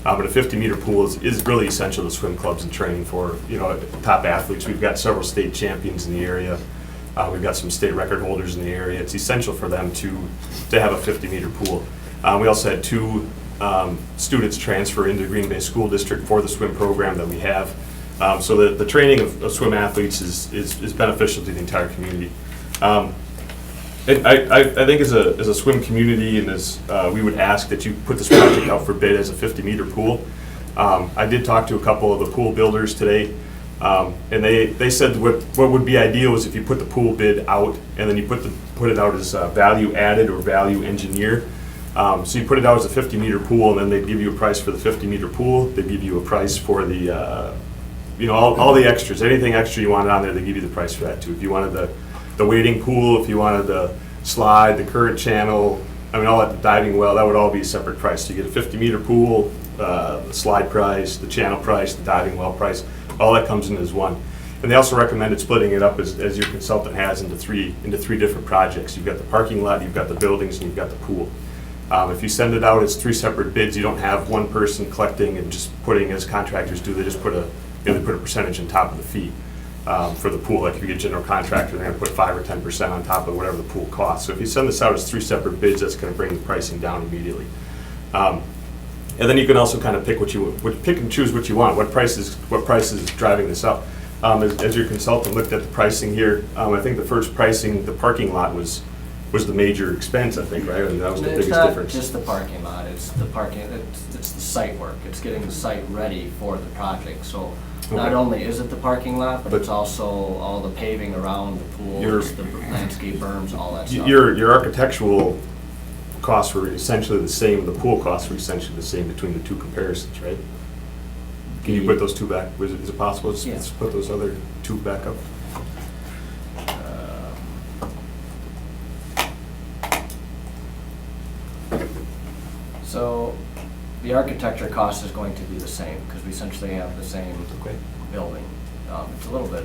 But a 50-meter pool is really essential to swim clubs and training for, you know, top athletes. We've got several state champions in the area. We've got some state record holders in the area. It's essential for them to have a 50-meter pool. We also had 2 students transfer into Green Bay School District for the swim program that we have. So the training of swim athletes is beneficial to the entire community. I think as a swim community and as we would ask that you put this project out for bid as a 50-meter pool. I did talk to a couple of the pool builders today, and they said what would be ideal is if you put the pool bid out and then you put it out as value added or value engineer. So you put it out as a 50-meter pool, and then they'd give you a price for the 50-meter pool. They'd give you a price for the, you know, all the extras. Anything extra you wanted on there, they give you the price for that too. If you wanted the wading pool, if you wanted the slide, the current channel, I mean, all that, the diving well, that would all be a separate price. So you get a 50-meter pool, the slide price, the channel price, the diving well price, all that comes in as one. And they also recommended splitting it up as your consultant has into three different projects. You've got the parking lot, you've got the buildings, and you've got the pool. If you send it out as 3 separate bids, you don't have one person collecting and just putting, as contractors do, they just put a percentage on top of the fee for the pool. Like if you get a general contractor, they're gonna put 5 or 10% on top of whatever the pool costs. So if you send this out as 3 separate bids, that's gonna bring the pricing down immediately. And then you can also kind of pick and choose what you want. What price is driving this up? As your consultant looked at the pricing here, I think the first pricing, the parking lot was the major expense, I think, right? I mean, that was the biggest difference. It's not just the parking lot, it's the parking, it's the site work. It's getting the site ready for the project. So not only is it the parking lot, but it's also all the paving around the pools, the landscape berms, all that stuff. Your architectural costs were essentially the same, the pool costs were essentially the same between the 2 comparisons, right? Can you put those 2 back? Is it possible? Let's put those other 2 back up. So the architecture cost is going to be the same because we essentially have the same building. It's a little bit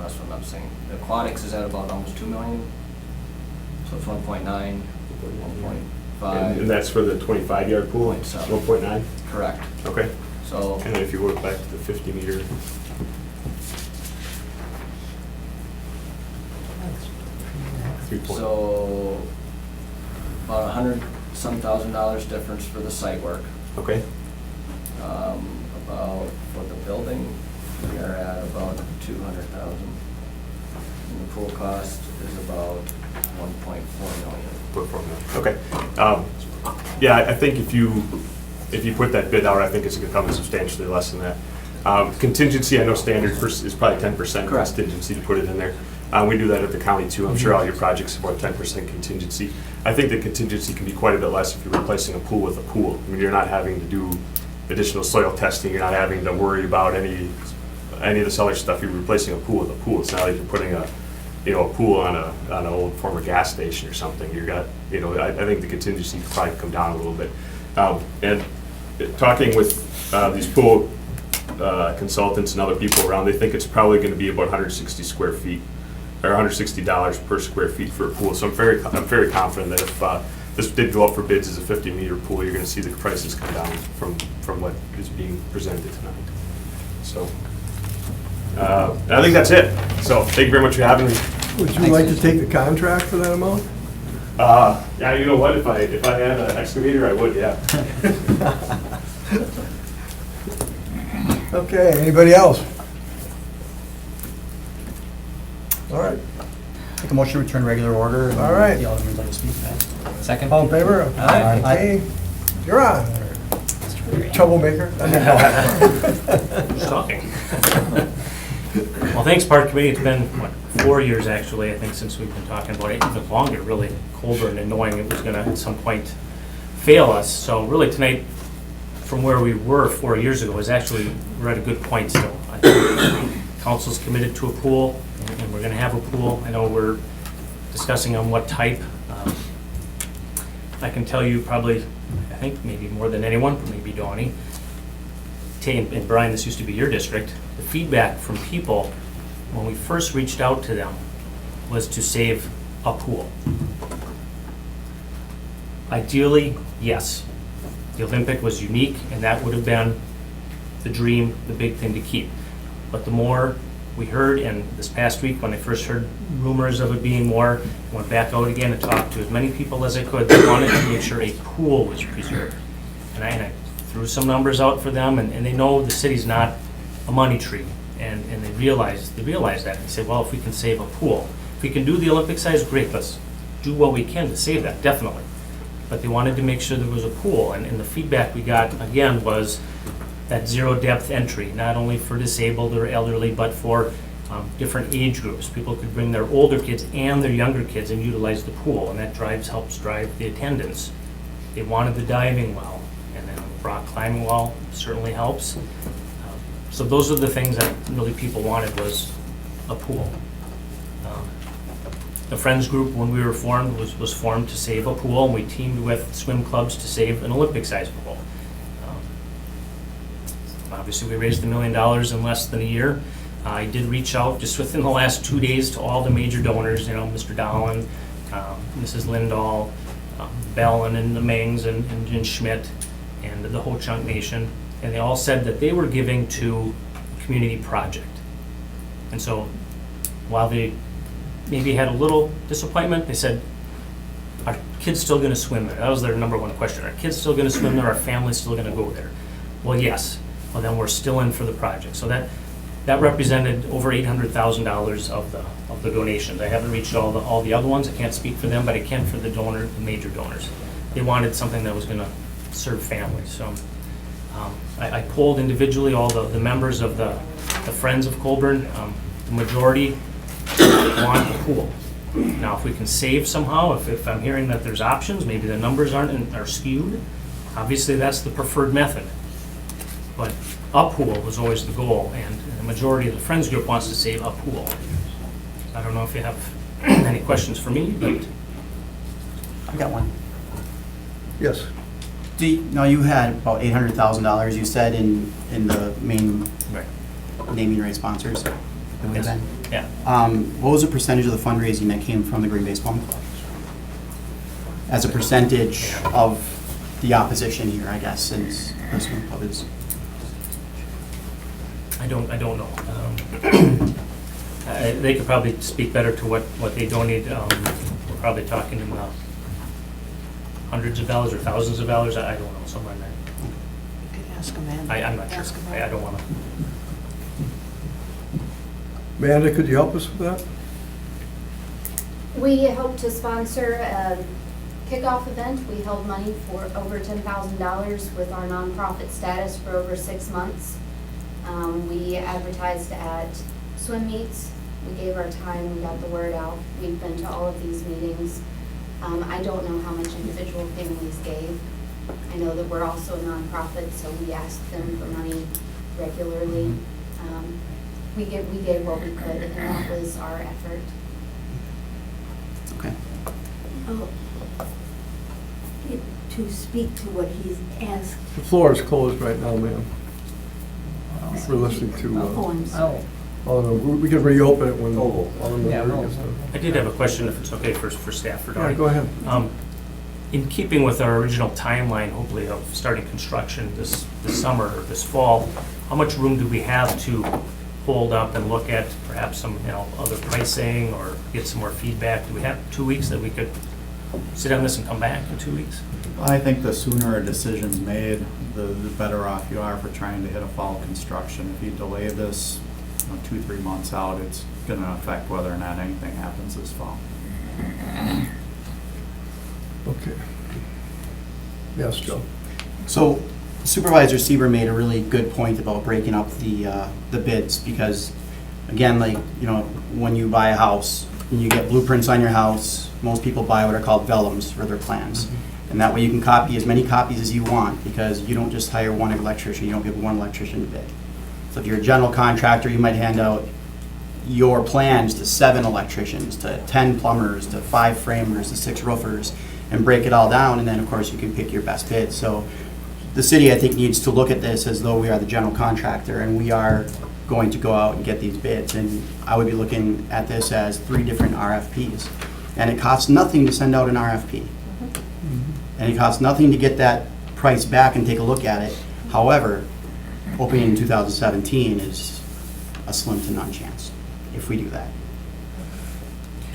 less than I'm saying. The aquatics is at about almost 2 million. So it's 1.9, 1.5. And that's for the 25-yard pool? 1.9? Correct. Okay. So. And then if you work back to the 50-meter. So about $100,000 difference for the site work. Okay. About for the building, we are at about 200,000. And the pool cost is about 1.4 million. Okay. Yeah, I think if you put that bid out, I think it's going to come in substantially less than that. Contingency, I know standard is probably 10% contingency to put it in there. We do that at the county too. I'm sure all your projects have about 10% contingency. I think the contingency can be quite a bit less if you're replacing a pool with a pool. I mean, you're not having to do additional soil testing. You're not having to worry about any of this other stuff. You're replacing a pool with a pool. It's not like you're putting a pool on an old former gas station or something. I think the contingency could probably come down a little bit. And talking with these pool consultants and other people around, they think it's probably going to be about 160 square feet, or $160 per square feet for a pool. So I'm very confident that if this did go up for bids as a 50-meter pool, you're going to see the prices come down from what is being presented tonight. So I think that's it. So thank you very much for having me. Would you like to take the contract for that amount? Yeah, you know what? If I had an excavator, I would. Yeah. Okay, anybody else? All right. Make a motion to return regular order. And All right. The Alderman would like to speak next. Second? All in favor? Aye. Okay, you're on. Troublemaker. Shocking. Well, thanks, Park Committee. It's been, 4 years actually, I think, since we've been talking about it, even longer, really, Colburn, and knowing it was going to at some point fail us. So really tonight, from where we were 4 years ago, is actually, we're at a good point still. I think council's committed to a pool, and we're going to have a pool. I know we're discussing on what type. I can tell you probably, I think maybe more than anyone, maybe Donnie, and Brian, this used to be your district, the feedback from people when we first reached out to them was to save a pool. Ideally, yes. The Olympic was unique, and that would have been the dream, the big thing to keep. But the more we heard, and this past week when I first heard rumors of it being more, I went back out again and talked to as many people as I could that wanted to make sure a pool was preserved. And I threw some numbers out for them, and they know the city's not a money tree, and they realize that. They say, well, if we can save a pool, if we can do the Olympic size, great, let's do what we can to save that, definitely. But they wanted to make sure there was a pool, and the feedback we got, again, was that zero depth entry, not only for disabled or elderly, but for different age groups. People could bring their older kids and their younger kids and utilize the pool, and that helps drive the attendance. They wanted the diving well, and then the rock climbing wall certainly helps. So those are the things that really people wanted, was a pool. The Friends group, when we were formed, was formed to save a pool, and we teamed with swim clubs to save an Olympic-sized pool. Obviously, we raised $1 million in less than a year. I did reach out just within the last 2 days to all the major donors, Mr. Dowland, Mrs. Lindahl, Bellin and the Mangs and Schmidt, and the Ho Chunk Nation, and they all said that they were giving to a community project. And so, while they maybe had a little disappointment, they said, are kids still going to swim there? That was their number one question. Are kids still going to swim there? Are families still going to go there? Well, yes. Well, then we're still in for the project. So that represented over $800,000 of the donations. I haven't reached all the other ones. I can't speak for them, but I can for the major donors. They wanted something that was going to serve families. So I polled individually all the members of the Friends of Colburn. The majority want a pool. Now, if we can save somehow, if I'm hearing that there's options, maybe the numbers are skewed, obviously that's the preferred method. But a pool was always the goal, and the majority of the Friends group wants to save a pool. I don't know if you have any questions for me, but. I've got one. Yes. Now, you had about $800,000, you said, in the main naming rights sponsors. Yes. Yeah. What was the percentage of the fundraising that came from the Green Bay Swim Club? As a percentage of the opposition here, I guess, since the swim club is. I don't know. They could probably speak better to what they donate. We're probably talking in the hundreds of dollars or thousands of dollars. I don't know, somewhere in there. You could ask Amanda. I'm not sure. I don't want to. Amanda, could you help us with that? We hope to sponsor a kickoff event. We held money for over $10,000 with our nonprofit status for over 6 months. We advertised at swim meets, We gave our time, we got the word out, we've been to all of these meetings. I don't know how much individual families gave. I know that we're also a nonprofit, so we asked them for money regularly. We gave what we could, and that was our effort. Okay. Oh, to speak to what he's asked. The floor is closed right now, ma'am. We're listening to, Oh, I'm sorry. we can reopen it when. Yeah, we'll- I did have a question, if it's okay for staff or Yeah, Donnie. go ahead. In keeping with our original timeline, hopefully of starting construction this summer or this fall, how much room do we have to hold up and look at perhaps some, other pricing or get some more feedback? Do we have 2 weeks that we could sit on this and come back in 2 weeks? I think the sooner a decision's made, the better off you are for trying to hit a fall construction. If you delay this 2-3 months out, it's gonna affect whether or not anything happens this fall. Okay. Yes, Joe. So Supervisor Sieber made a really good point about breaking up the bids, because again, when you buy a house and you get blueprints on your house, most people buy what are called vellums for their plans. And that way you can copy as many copies as you want, because you don't just hire one electrician, you don't give one electrician to bid. So if you're a general contractor, you might hand out your plans to 7 electricians, to 10 plumbers, to 5 framers, to 6 roofers, and break it all down, and then of course you can pick your best bid. So the city, I think, needs to look at this as though we are the general contractor and we are going to go out and get these bids. And I would be looking at this as 3 different RFPs. And it costs nothing to send out an RFP. And it costs nothing to get that price back and take a look at it. However, opening in 2017 is a slim to none chance if we do that.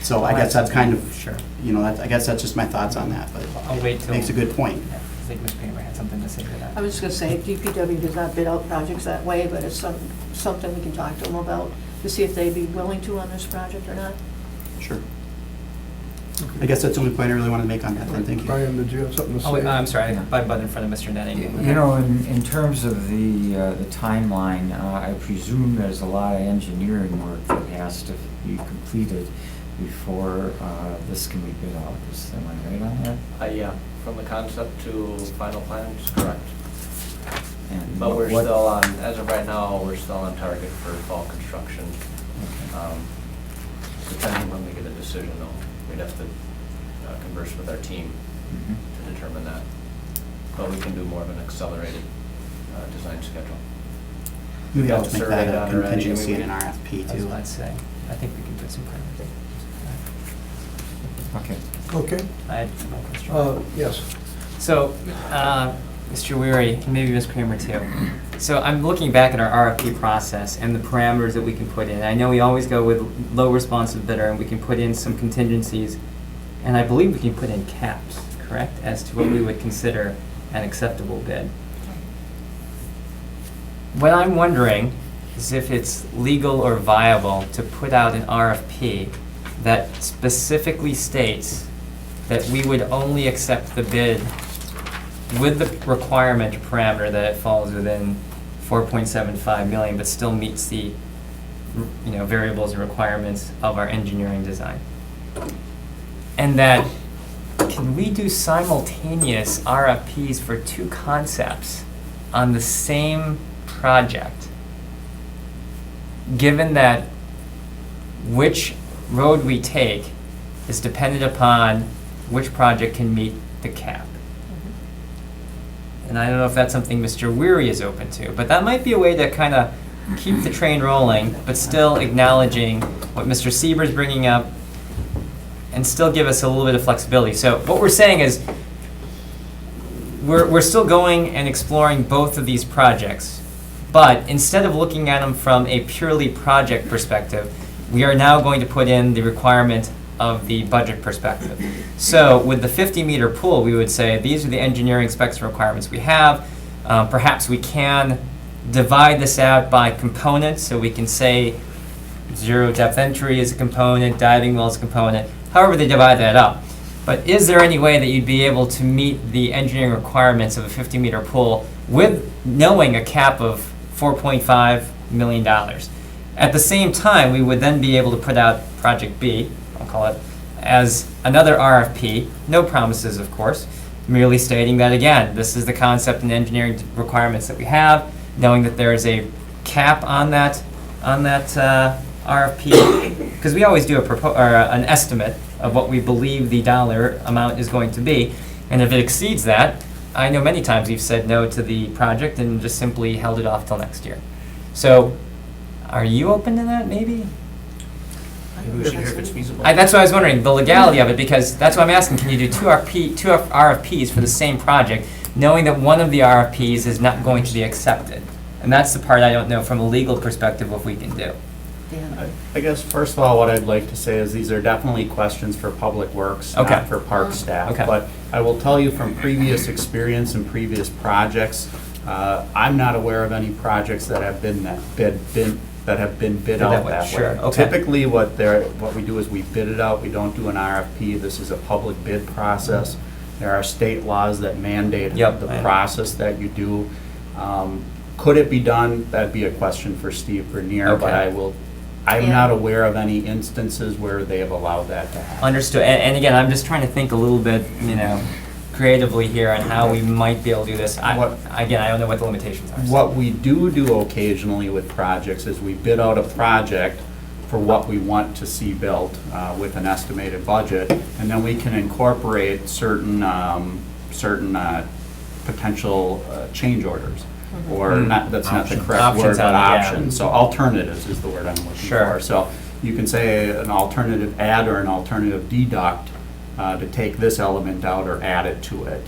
So I guess that's kind of, Sure. I guess that's just my thoughts on that, but I'll wait it till. makes a good point. Yeah, I think Ms. Kramer had something to say to that. I was just gonna say, DPW does not bid out projects that way, but it's something we can talk to them about to see if they'd be willing to on this project or not. Sure. I guess that's the only point I really want to make on that, then. Thank you. Brian, did you have something to say? Oh, I'm sorry, I butt in front of Mr. Netting. In terms of the timeline, I presume there's a lot of engineering work that has to be completed before this can be bid out. Am I right on that? Yeah, from the concept to final plans, correct. And But we're what- still on, as of right now, we're still on target for fall construction. Depending when we get a decision, though, we'd have to converse with our team to determine that. But we can do more of an accelerated design schedule. Maybe I'll Got the make survey that a done already. contingency in an That's RFP too. what I'd say. I think we can put some kind of. Okay. Okay. I had no question. Yes. So, Mr. Weary, and maybe Ms. Kramer too. So I'm looking back at our RFP process and the parameters that we can put in. I know we always go with low responsive bidder, and we can put in some contingencies, and I believe we can put in caps, correct, as to what we would consider an acceptable bid. What I'm wondering is if it's legal or viable to put out an RFP that specifically states that we would only accept the bid with the requirement or parameter that it falls within 4.75 million, but still meets the, variables and requirements of our engineering design. And that, can we do simultaneous RFPs for 2 concepts on the same project? Given that which road we take is dependent upon which project can meet the cap. And I don't know if that's something Mr. Weary is open to, but that might be a way to kind of keep the train rolling, but still acknowledging what Mr. Sieber's bringing up and still give us a little bit of flexibility. So what we're saying is we're still going and exploring both of these projects, but instead of looking at them from a purely project perspective, we are now going to put in the requirement of the budget perspective. So with the 50-meter pool, we would say these are the engineering specs and requirements we have. Perhaps we can divide this out by components, so we can say zero depth entry is a component, diving well is a component, however they divide that up. But is there any way that you'd be able to meet the engineering requirements of a 50-meter pool with knowing a cap of $4.5 million? At the same time, we would then be able to put out Project B, I'll call it, as another RFP, no promises, of course, merely stating that, again, this is the concept and engineering requirements that we have, knowing that there is a cap on that RFP, because we always do an estimate of what we believe the dollar amount is going to be, and if it exceeds that, I know many times we've said no to the project and just simply held it off till next year. So, are you open to that, maybe? Maybe we should hear if it's feasible. That's what I was wondering, the legality of it, because that's what I'm asking, can you do two RFPs for the same project, knowing that one of the RFPs is not going to be accepted? And that's the part I don't know from a legal perspective what we can do. I guess, first of all, what I'd like to say is these are definitely questions for Public Works, Okay. not for park staff. Okay. But I will tell you from previous experience and previous projects, I'm not aware of any projects that have been bid out that way. Sure, okay. Typically, what we do is we bid it out, we don't do an RFP, this is a public bid process. There are state laws that mandate Yep, the I know. process that you do. Could it be done? That'd be a question for Steve Vernier, but Okay. I'm not aware of any instances where they have allowed that to happen. Understood, and again, I'm just trying to think a little bit, creatively here on how we might be able to do this. Again, I don't know what the limitations are. What we do occasionally with projects is we bid out a project for what we want to see built with an estimated budget, and then we can incorporate certain potential change orders. Or not, that's not the correct Options word, but on it, yeah. options. So alternatives is the word I'm looking Sure. for. So you can say an alternative add or an alternative deduct to take this element out or add it to it.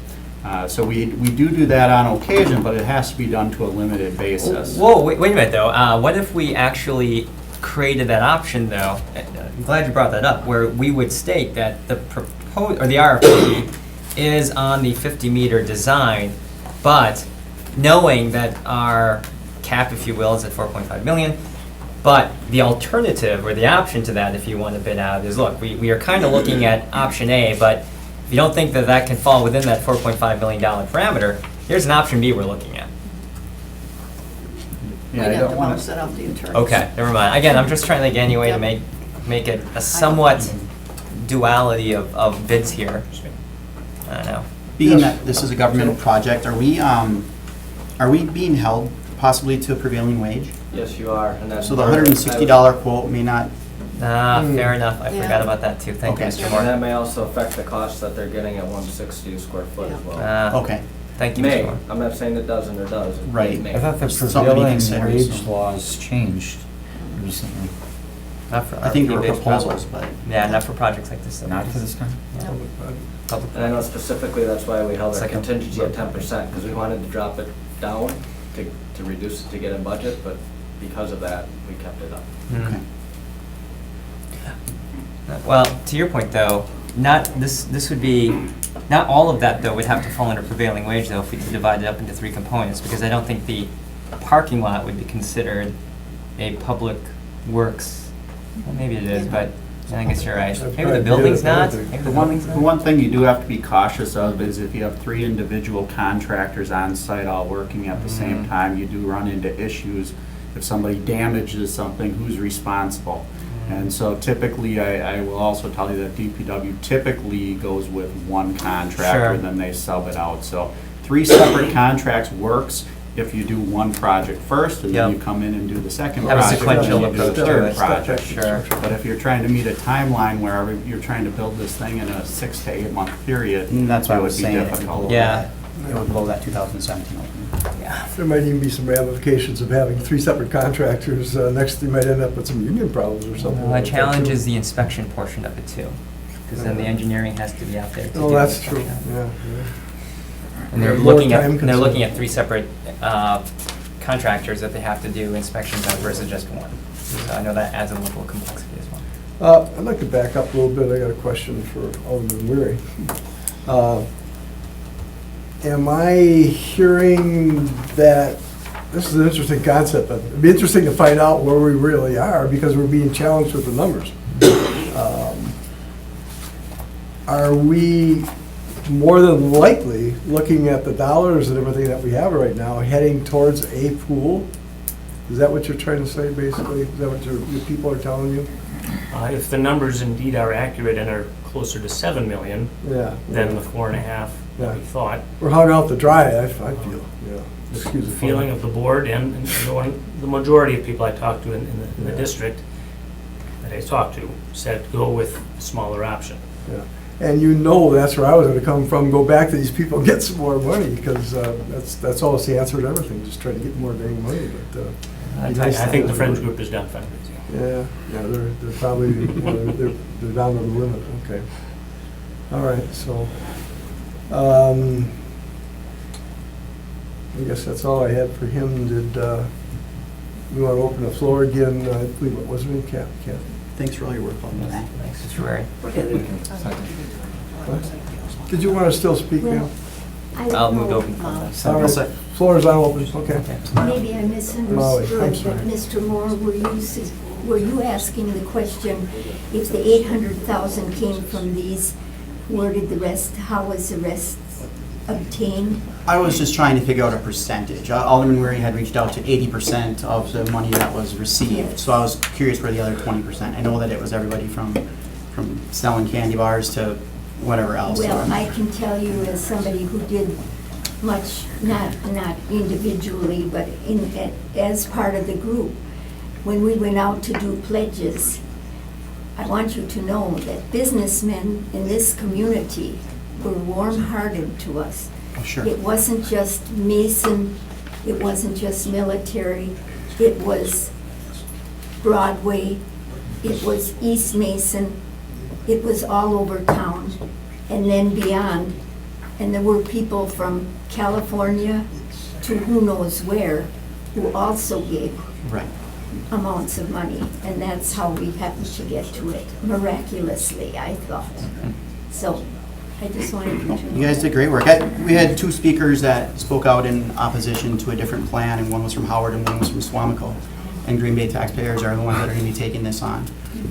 So we do that on occasion, but it has to be done to a limited basis. Whoa, wait a minute though, what if we actually created that option though, I'm glad you brought that up, where we would state that the RFP is on the 50-meter design, but knowing that our cap, if you will, is at 4.5 million, but the alternative or the option to that, if you want to bid out, is look, we are kind of looking at option A, but if you don't think that that can fall within that $4.5 million parameter, here's an option B we're looking at. Yeah, I We'd have don't to want bounce that off the attorneys. Okay, never mind. Again, I'm just trying to think any way to Yep. make it a somewhat duality of bids here. I don't know. Being that this is a government project, are we being held possibly to a prevailing wage? Yes, you are. And that's So the $160 quote may not, Fair enough. I Yeah. forgot about that too. Thank you, Okay. Mr. And that Moore. may also affect the cost that they're getting at 160 a square foot as well. okay. Thank you, May. Mr. Moore. I'm not saying it doesn't or does. It Right. may. I thought the Something to prevailing consider, wage so. laws changed recently. Not for I think there were RFP-based proposals, projects. but. Yeah, not for projects like this. though. Not for this kind? Public And I know specifically that's why we held our Second. contingency at 10%, because we wanted to drop it down to reduce it to get in budget, but because of that, we kept it up. Hmm. Well, to your point though, this would be, not all of that though would have to fall under prevailing wage though if we divide it up into three components, because I don't think the parking lot would be considered a public works, well, maybe it is, but I guess you're right. Maybe the building's not, maybe the building's The not. one thing you do have to be cautious of is if you have 3 individual contractors on site all working at the same time, you do run into issues. If somebody damages something, who's responsible? And so typically, I will also tell you that DPW typically goes with one contractor, Sure. then they sub it out. So 3 separate contracts works if you do one project first, and then Yep. you come in and do the second Have a project. sequential and then you do approach the to third it. project. Sure. But if you're trying to meet a timeline where you're trying to build this thing in a 6 to 8 month period, And that's what I it was would be saying, it would difficult. blow Yeah. It would blow that 2017 open. There might even be some ramifications of having 3 separate contractors. Next, you might end up with some union problems or something. Well, like the that, challenge too. is the inspection portion of it too, because then the engineering has to be out there to do Oh, the that's true, inspection. yeah. And they're More looking at, time they're looking consuming. at 3 separate contractors that they have to do inspections on versus just one. So I know that adds a level of complexity as well. I'd like to back up a little bit. I got a question for Alderman Weary. Am I hearing that, this is an interesting concept, but it'd be interesting to find out where we really are because we're being challenged with the numbers. Are we more than likely, looking at the dollars and everything that we have right now, heading towards a pool Is that what you're trying to say, basically? Is that what your people are telling you? If the numbers indeed are accurate and are closer to 7 million Yeah. than the 4.5 that we thought. We're hung out to dry, I feel, yeah. Excuse The the feeling pun. of the board and the majority of people I talked to in the Yeah. district that I talked to said go with the smaller option. Yeah. And you know that's where I was gonna come from, go back to these people, and get some more money, because that's always the answer to everything, just try to get more dang money, but. I think the Friends Group is done fundraising. Yeah, they're probably, they're down to the limit, okay. All right, so, I guess that's all I had for him. Did, we want to open the floor again? I believe it was me, Kathy. Thanks for all your work on that. Thanks, Mr. Ray. What? Did you want to still speak now? I'll move to open. All right, floor is now open, okay. Maybe I misunderstood, but Mr. Moore, were you asking the question, if the 800,000 came from these, where did the rest, how was the rest obtained? I was just trying to figure out a percentage. Alderman Weary had reached out to 80% of the money that was received, so I was curious where the other 20%. I know that it was everybody from selling candy bars to whatever else. Well, I can tell you as somebody who did much, not individually, but as part of the group, when we went out to do pledges, I want you to know that businessmen in this community were warm-hearted to us. Oh, sure. It wasn't just Mason, it wasn't just military, it was Broadway, it was East Mason, it was all over town, and then beyond. And there were people from California to who knows where who also gave amounts of money, and that's how we happened to get to it, miraculously, I thought. So, I just wanted you to know. You guys did great work. We had two speakers that spoke out in opposition to a different plan, and one was from Howard and one was from Swamico. And Green Bay taxpayers are the ones that are going to be taking this on.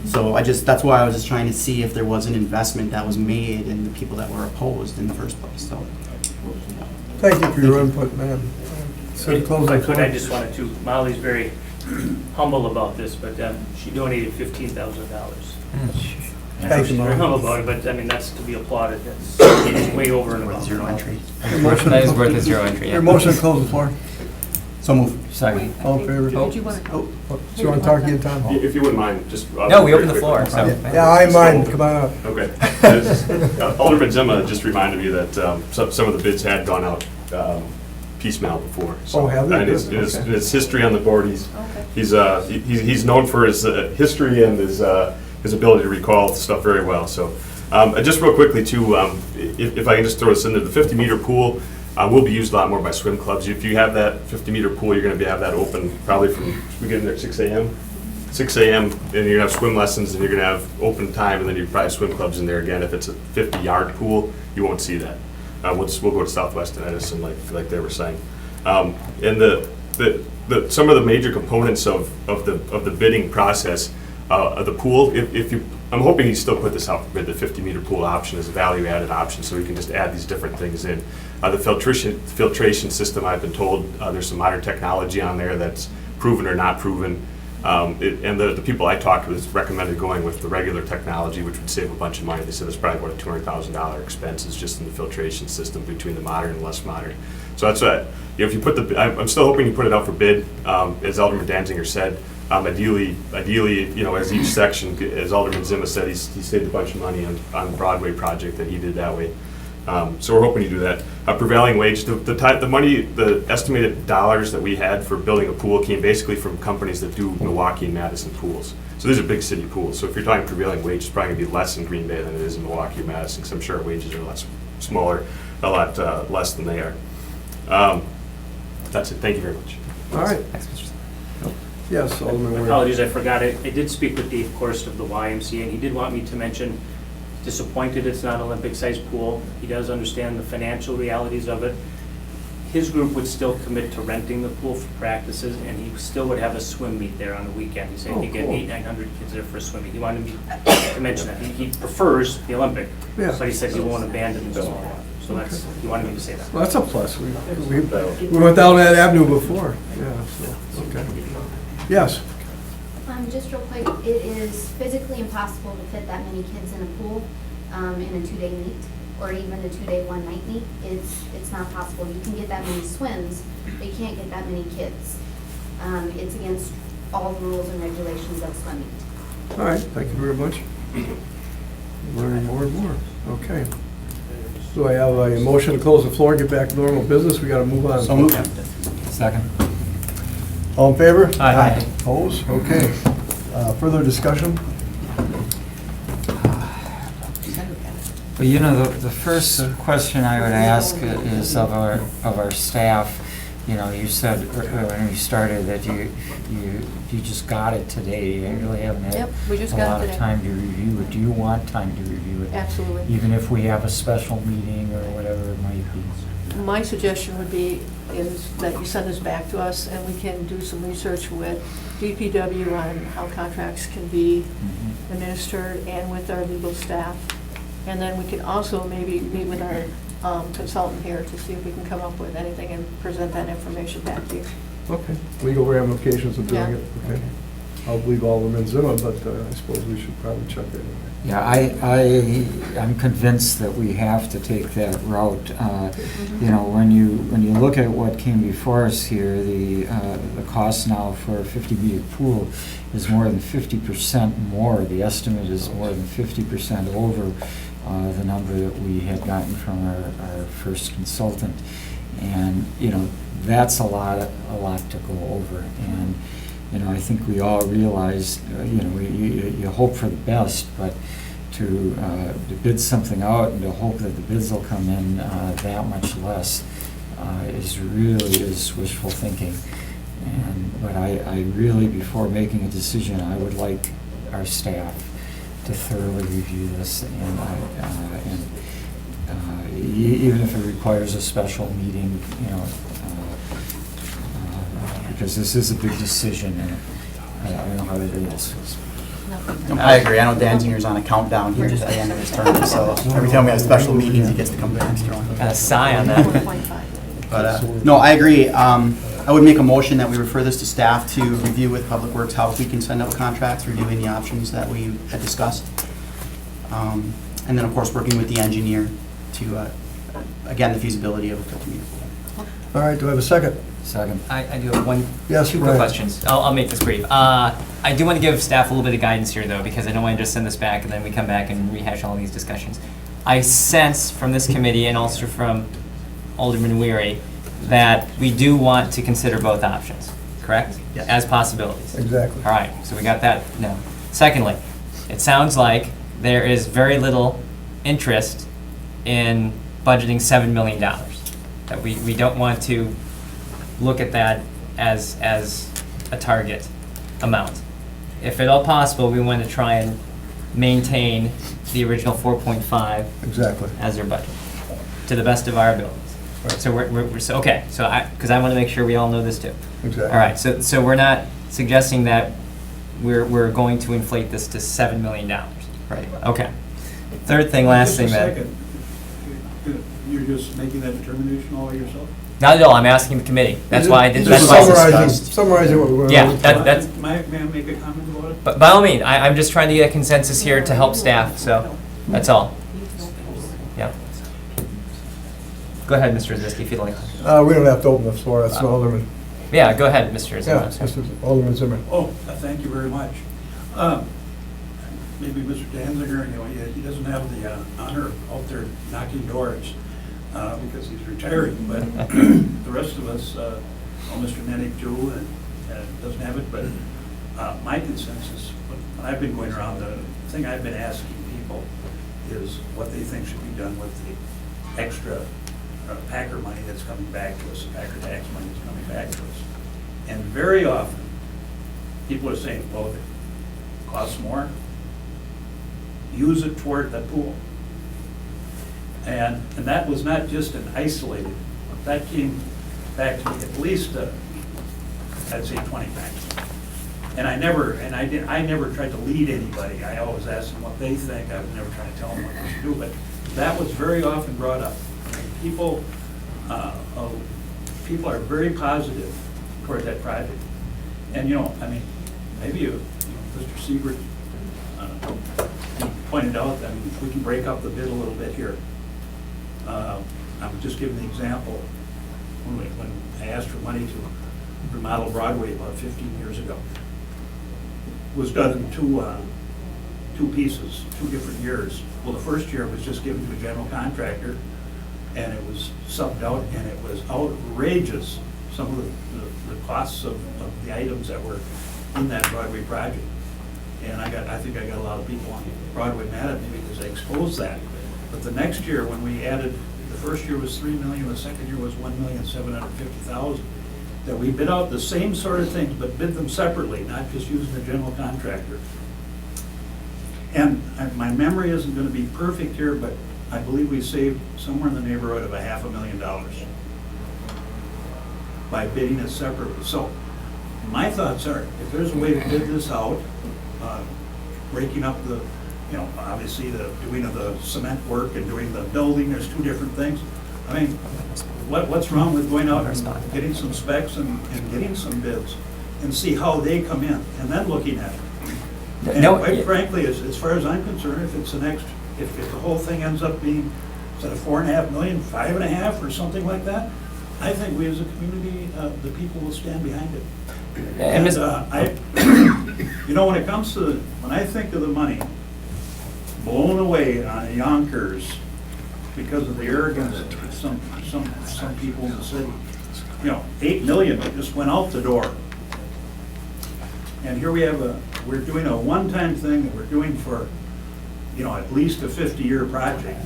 So that's why I was just trying to see if there was an investment that was made in the people that were opposed in the first place. So, Thank you for your input, man. So If close I the could, floor. I just wanted to, Molly's very humble about this, but she donated $15,000. Thank you, She's very Molly. humble about it, but I mean, that's to be applauded. That's way over and above. zero entry. Your motion- That is worth a zero entry, yeah. Your motion to close the floor. So move. Second. All in favor? Did you want to? Do you want to talk again, Tom? If you wouldn't mind, just. No, we opened the floor, so. Yeah, I mind, come on up. Okay. Alderman Zima just reminded me that some of the bids had gone out piecemeal before. So, Oh, have they? and his, Good, his, okay. his history on the board, he's known for his history and his ability to recall stuff very well. So, just real quickly too, if I can just throw this in there, the 50-meter pool will be used a lot more by swim clubs. If you have that 50-meter pool, you're going to have that open probably from, we get in there at 6 a.m. 6 a.m. and you're going to have swim lessons and you're going to have open time, and then you probably swim clubs in there again. If it's a 50-yard pool, you won't see that. We'll go to Southwest and Edison like they were saying. And some of the major components of the bidding process of the pool, I'm hoping you still put this out for bid. The 50-meter pool option is a value-added option, so we can just add these different things in. The filtration system, I've been told there's some modern technology on there that's proven or not proven. And the people I talked with recommended going with the regular technology, which would save a bunch of money. They said it's probably about a $200,000 expenses just in the filtration system between the modern and less modern. So that's what, if you put I'm still hoping you put it out for bid, as Alderman Danziger said. Ideally, as each section, as Alderman Zima said, he saved a bunch of money on the Broadway project that he did that way. So we're hoping to do that. Prevailing wage, the money, the estimated dollars that we had for building a pool came basically from companies that do Milwaukee and Madison pools. So these are big city pools. So if you're talking prevailing wage, it's probably going to be less in Green Bay than it is in Milwaukee or Madison, because I'm sure wages are a lot less than they are. That's it. Thank you very much. All right. Yes, Alderman Weir. Apologies, I forgot it. I did speak with Dave Korst of the YMCA, and he did want me to mention, disappointed it's not an Olympic-sized pool. He does understand the financial realities of it. his group would still commit to renting the pool for practices, and he still would have a swim meet there on the weekend. He said Oh, he could get cool. 800-900 kids there for a swim meet. He wanted me to mention that. He prefers the Olympic, Yeah. but he said he won't abandon the small one. So that's, he wanted me to say that. Well, that's a plus. We went down that avenue before. Yeah, so, okay. Yes. Just real quick, it is physically impossible to fit that many kids in a pool in a 2-day meet, or even a 2-day, 1-night meet. It's not possible. You can get that many swims, but you can't get that many kids. It's against all the rules and regulations of swimming. All right, thank you very much. Learning more and more. Okay. So I have a motion to close the floor, get back to normal business. We got to move on. So moved. Second. All in favor? Aye. Opposed? Okay. Further discussion? Well, you know, the first question I would ask is of our staff. You know, you said when you started that you just got it today. You really haven't had Yep, we just a got it lot of today. time to review it. Do you want time to review it? Absolutely. Even if we have a special meeting or whatever it might be. My suggestion would be is that you send this back to us and we can do some research with DPW on how contracts can be Mhm. administered and with our legal staff. And then we can also maybe meet with our consultant here to see if we can come up with anything and present that information back to you. Okay. Legal ramifications of doing Yeah. it. Okay. I'll believe Alderman Zimmer, but I suppose we should probably check it anyway. Yeah, I'm convinced that we have to take that route. You know, when you look at what came before us here, the cost now for a 50-meter pool is more than 50% more. The estimate is more than 50% over the number that we had gotten from our first consultant. And, you know, that's a lot to go over. And, you know, I think we all realize, you know, you hope for the best, but to bid something out and to hope that the bids will come in that much less is wishful thinking. But I really, before making a decision, I would like our staff to thoroughly review this, and even if it requires a special meeting, you know, because this is a big decision, and I don't know how it is. I agree. I know Danzinger's on a countdown here to the end of his term, so every time we have special meetings, he gets to come to the next one. Got a sigh on that. But, no, I agree. I would make a motion that we refer this to staff to review with Public Works how we can send out contracts, reviewing the options that we had discussed. And then, of course, working with the engineer to, again, the feasibility of a 50-meter pool. All right, do I have a second? Second. I do have Yes, two go quick ahead. questions. I'll make this brief. I do want to give staff a little bit of guidance here, though, because I don't want to just send this back and then we come back and rehash all these discussions. I sense from this committee and also from Alderman Weary that we do want to consider both options, correct? Yes. As possibilities. Exactly. All right, so we got that. No. Secondly, it sounds like there is very little interest in budgeting $7 million. That we don't want to look at that as a target amount. If at all possible, we want to try and maintain the original 4.5 Exactly. as their budget, to the best of our abilities. So we're so, okay, so because I want to make sure we all know this too. Exactly. All right, so we're not suggesting that we're going to inflate this to $7 million. Right. Okay. Third thing, last thing then. Just a second. You're just making that determination all yourself? Not at all, I'm asking the committee. That's why I did, that's Just why I summarizing what we're. Yeah, that's, May I make a comment about it? but by all means, I'm just trying to get a consensus here to help staff, so that's all. Yeah. Go ahead, Mr. Zavisky, if you'd like. We don't have to open the floor, that's Alderman. Yeah, go ahead, Mr. Zimmer. Yeah, I'm sorry. Mr. Alderman Zimmer. Oh, thank you very much. Maybe Mr. Danziger, you know, he doesn't have the honor out there knocking doors because he's retiring, but the rest of us, well, Mr. Nenick too, doesn't have it, but my consensus, when I've been going around, the thing I've been asking people is what they think should be done with the extra Packer money that's coming back to us, the Packer tax money that's coming back to us. And very often, people are saying, well, if it costs more, use it toward the pool. And that was not just an isolated, that came back to me at least, I'd say 20 times. And I never tried to lead anybody. I always asked them what they think. I was never trying to tell them what they should do, but that was very often brought up. I mean, people are very positive toward that project. And, I mean, maybe Mr. Siebert pointed out, I mean, if we can break up the bid a little bit here. I'm just giving the example. When I asked for money to remodel Broadway about 15 years ago, it was done in two pieces, 2 different years. Well, the first year was just given to a general contractor, and it was subbed out, and it was outrageous, some of the costs of the items that were in that Broadway project. And I think I got a lot of people on Broadway mad at me because I exposed that. But the next year, when we added, the first year was $3 million, the second year was $1,750,000. That we bid out the same sort of things, but bid them separately, not just using the general contractor. And my memory isn't going to be perfect here, but I believe we saved somewhere in the neighborhood of $500,000 by bidding it separately. So my thoughts are, if there's a way to bid this out, breaking up the, obviously the doing of the cement work and doing the building, there's 2 different things. I mean, what's wrong with going out and getting some specs and getting some bids and see how they come in and then looking at it? And quite frankly, as far as I'm concerned, if it's if the whole thing ends up being, instead of $4.5 million, $5.5 million or something like that, I think we as a community, the people will stand behind it. And when it comes to, when I think of the money blown away on Yonkers because of the arrogance of some people in the city, $8 million just went out the door. And here we're doing a one-time thing that we're doing for, at least a 50-year project.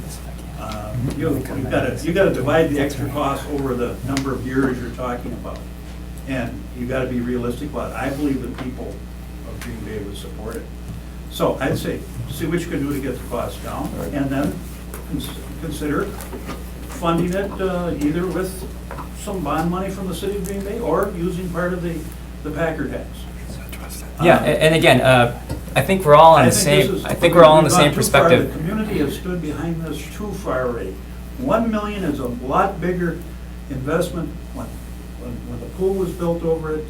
You've got to divide the extra cost over the number of years you're talking about. And you got to be realistic about it. I believe the people of Green Bay would support it. So I'd say, see what you can do to get the cost down, and then consider funding it either with some bond money from the city of Green Bay or using part of the Packer tax. Yeah, and again, I think we're all on the same. I think we're all on the same perspective. The community has stood behind this too far already. $1 million is a lot bigger investment. When the pool was built over at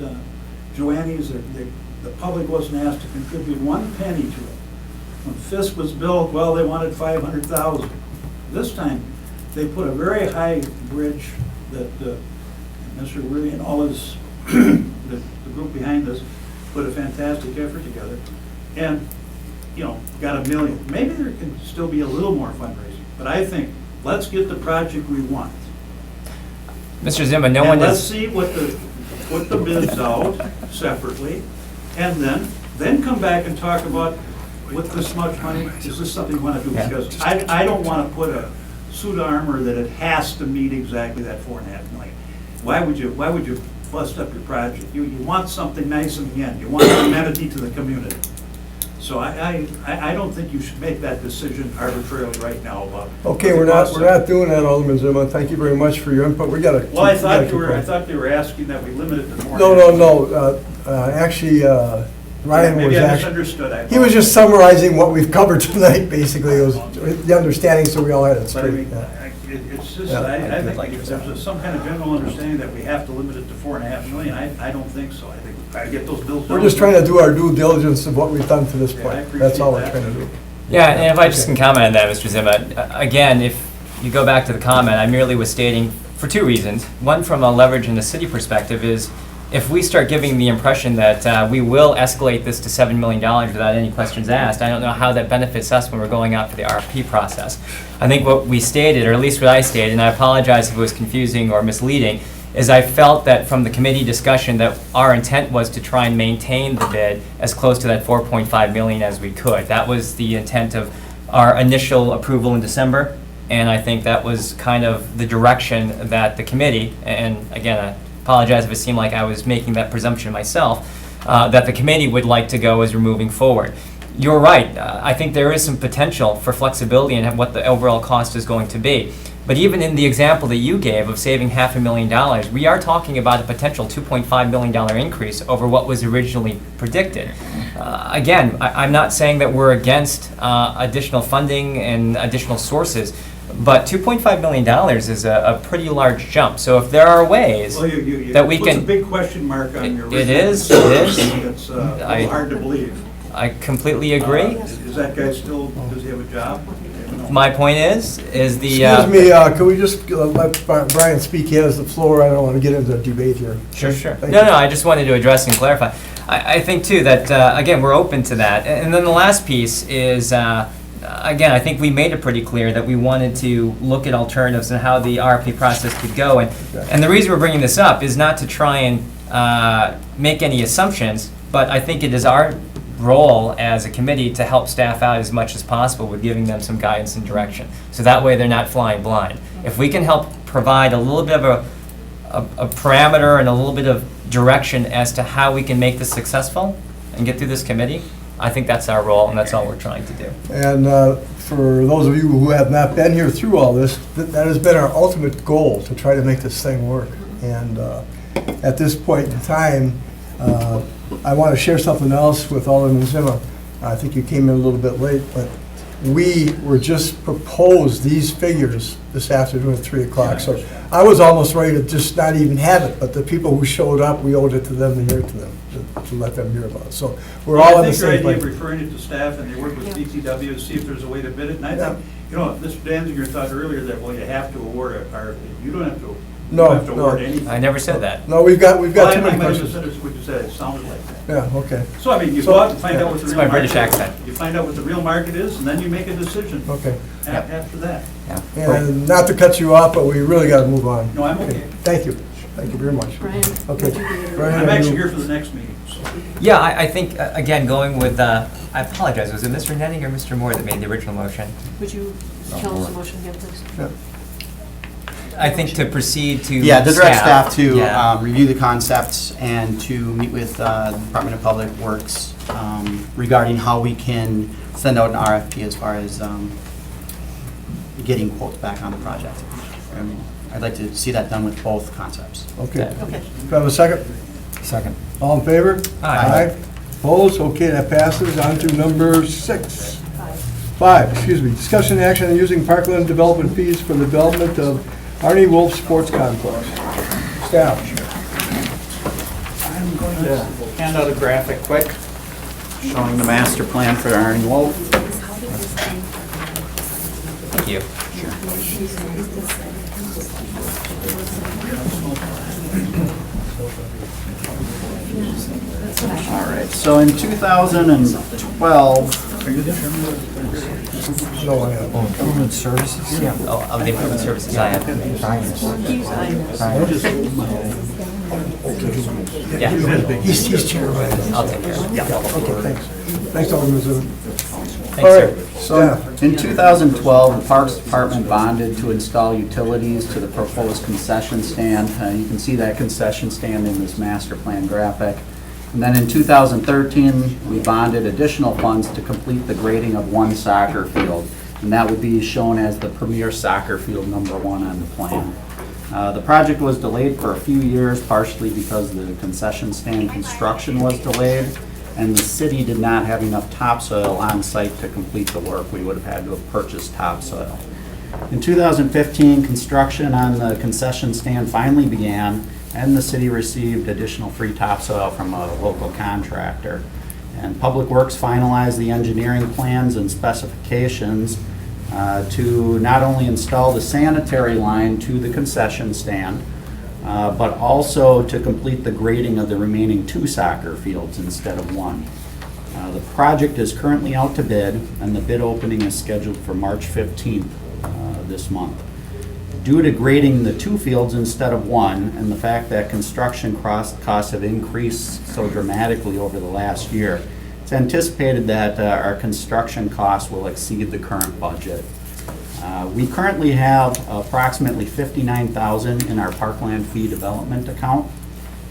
Joanne's, the public wasn't asked to contribute 1 penny to it. When Fisk was built, well, they wanted $500,000. This time, they put a very high bridge that Mr. Weary and all his the group behind this put a fantastic effort together, and got $1 million. Maybe there can still be a little more fundraising, but I think let's get the project we want. Mr. Zimmer, no and one let's does. see what the bids out separately, and then come back and talk about with this much money, is this something you want to do? Yeah. Because I don't want to put a suit of armor that it has to meet exactly that $4.5 million. Why would you bust up your project? You want something nice in the end. You want an amenity to the community. So I don't think you should make that decision arbitrarily right now about. Okay, we're not doing that, Alderman Zima. Thank you very much for your input. We got to. Well, I thought they were asking that we limit it to more. No. Actually, Ryan maybe was I actually. misunderstood. He was just summarizing what we've covered tonight. Basically, it was the understanding, so we all had it But I straight. mean, it's just, I think if there's some kind of general understanding that we have to limit it to $4.5 million, I don't think so. I think we try to get those bills done. We're just trying to do our due diligence of what we've done to this Yeah, I point. appreciate That's all we're that. trying to do. Yeah, and if I just can comment on that, Mr. Zimmer, again, if you go back to the comment, I merely was stating for 2 reasons. One, from a leverage in the city perspective, is if we start giving the impression that we will escalate this to $7 million without any questions asked, I don't know how that benefits us when we're going out for the RFP process. I think what we stated, or at least what I stated, and I apologize if it was confusing or misleading, is I felt that from the committee discussion that our intent was to try and maintain the bid as close to that $4.5 million as we could. That was the intent of our initial approval in December, and I think that was kind of the direction that the committee, and again, I apologize if it seemed like I was making that presumption myself, that the committee would like to go as we're moving forward. You're right. I think there is some potential for flexibility in what the overall cost is going to be. But even in the example that you gave of saving $500,000, we are talking about a potential $2.5 million increase over what was originally predicted. Again, I'm not saying that we're against additional funding and additional sources, but $2.5 million is a pretty large jump. So if there are ways Well, you that we puts a can... big question mark on your. It original is. decision. It's a little hard to believe. I completely agree. Is that guy still, does he have a job? My point is the... Excuse me, can we just let Brian speak? He has the floor. I don't want to get into a debate here. Sure. Thank No, you. I just wanted to address and clarify. I think, too, that, again, we're open to that. And then the last piece is, again, I think we made it pretty clear that we wanted to look at alternatives and how the RFP process could go. And the reason we're bringing this up is not to try and make any assumptions, but I think it is our role as a committee to help staff out as much as possible with giving them some guidance and direction. So that way they're not flying blind. If we can help provide a little bit of a parameter and a little bit of direction as to how we can make this successful and get through this committee, I think that's our role and that's all we're trying to do. And for those of you who have not been here through all this, that has been our ultimate goal, to try to make this thing work. And at this point in time, I want to share something else with Alderman Zima. I think you came in a little bit late, but we were just proposed these figures this afternoon at 3 o'clock. So I was almost ready to just not even have it, but the people who showed up, we owed it to them to hear it to them, to let them hear about it. So we're all on the same I think your idea page. of referring it to staff and they work with DPW to see if there's a way to bid it. And I think, you know, Mr. Danziger thought earlier that, well, you have to award it, or you don't have to. No, you don't have to no. award anything. I never said that. No, we've got Well, too many I might have questions. misunderstood what you said. It sounded like that. Yeah, okay. So, I mean, you go out and find out what the It's real my market is. British accent. You find out what the real market is, and then you make a decision Okay. after that. And not to cut you off, but we really got to move on. No, I'm okay. Thank you. Thank you very much. Brian, Okay. would you be- Brian, I'm are actually you- here for the next meeting, so. Yeah, I think, again, going with, I apologize, was it Mr. Nenning or Mr. Moore that made the original motion? Would you tell us the motion again, please? Yeah. I think to proceed to Yeah, to direct staff to Yeah. review the concepts and to meet with the Department of Public Works regarding how we can send out an RFP as far as getting quotes back on the project. I'd like to see that done with both concepts. Okay. Okay. Do I have a second? Second. All in favor? Aye. Opposed? Okay, that passes. On to number 6. 5, excuse me. Discussion and action on using parkland development fees for the development of Arnie Wolf Sports Complex. Staff. I'm going to hand out a graphic quick showing the master plan for Arnie Wolf. Thank you. All right, so in 2012, No, I have. Improvement services? Yeah. Oh, of the improvement services I have. Yeah. He's chair right now. I'll take care of it. Okay, thanks. Thanks, Alderman Zimmer. Thanks, All sir. right, so staff. in 2012, the Parks Department bonded to install utilities to the proposed concession stand. You can see that concession stand in this master plan graphic. And then in 2013, we bonded additional funds to complete the grading of one soccer field. And that would be shown as the premier soccer field #1 on the plan. The project was delayed for a few years, partially because the concession stand construction was delayed, and the city did not have enough topsoil on site to complete the work. We would have had to have purchased topsoil. In 2015, construction on the concession stand finally began, and the city received additional free topsoil from a local contractor. And Public Works finalized the engineering plans and specifications to not only install the sanitary line to the concession stand, but also to complete the grading of the remaining 2 soccer fields instead of 1. The project is currently out to bid, and the bid opening is scheduled for March 15th this month. Due to grading the 2 fields instead of 1, and the fact that construction costs have increased so dramatically over the last year, it's anticipated that our construction costs will exceed the current budget. We currently have approximately $59,000 in our parkland fee development account,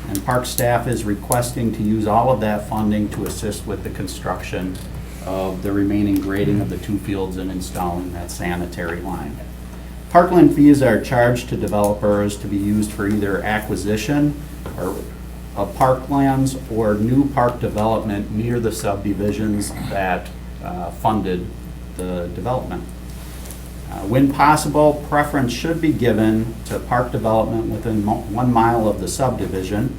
and park staff is requesting to use all of that funding to assist with the construction of the remaining grading of the 2 fields and installing that sanitary line. Parkland fees are charged to developers to be used for either acquisition or of parklands or new park development near the subdivisions that funded the development. When possible, preference should be given to park development within 1 mile of the subdivision.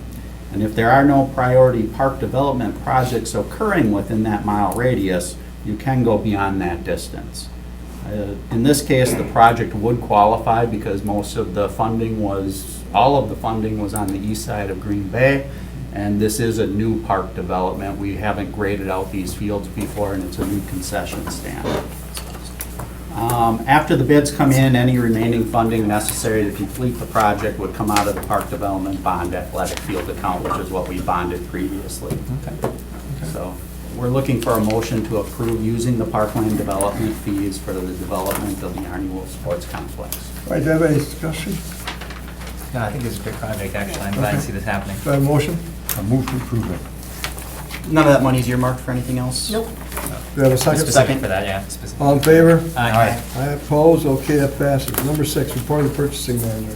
And if there are no priority park development projects occurring within that mile radius, you can go beyond that distance. In this case, the project would qualify because most of the funding all of the funding was on the east side of Green Bay, and this is a new park development. We haven't graded out these fields before, and it's a new concession stand. After the bids come in, any remaining funding necessary to complete the project would come out of the Park Development Bond Athletic Field account, which is what we bonded previously. So we're looking for a motion to approve using the parkland development fees for the development of the Arnie Wolf Sports Complex. All right, do you have any discussion? No, I think it's a great project, actually. I'm glad to see this happening. Do I have a motion? I move to approve it. None of that money is earmarked for anything else? Nope. Do I have a second? Specific for that, yeah. specific. All in favor? Aye. I oppose, okay, that passes. Number 6, report of the purchasing manager.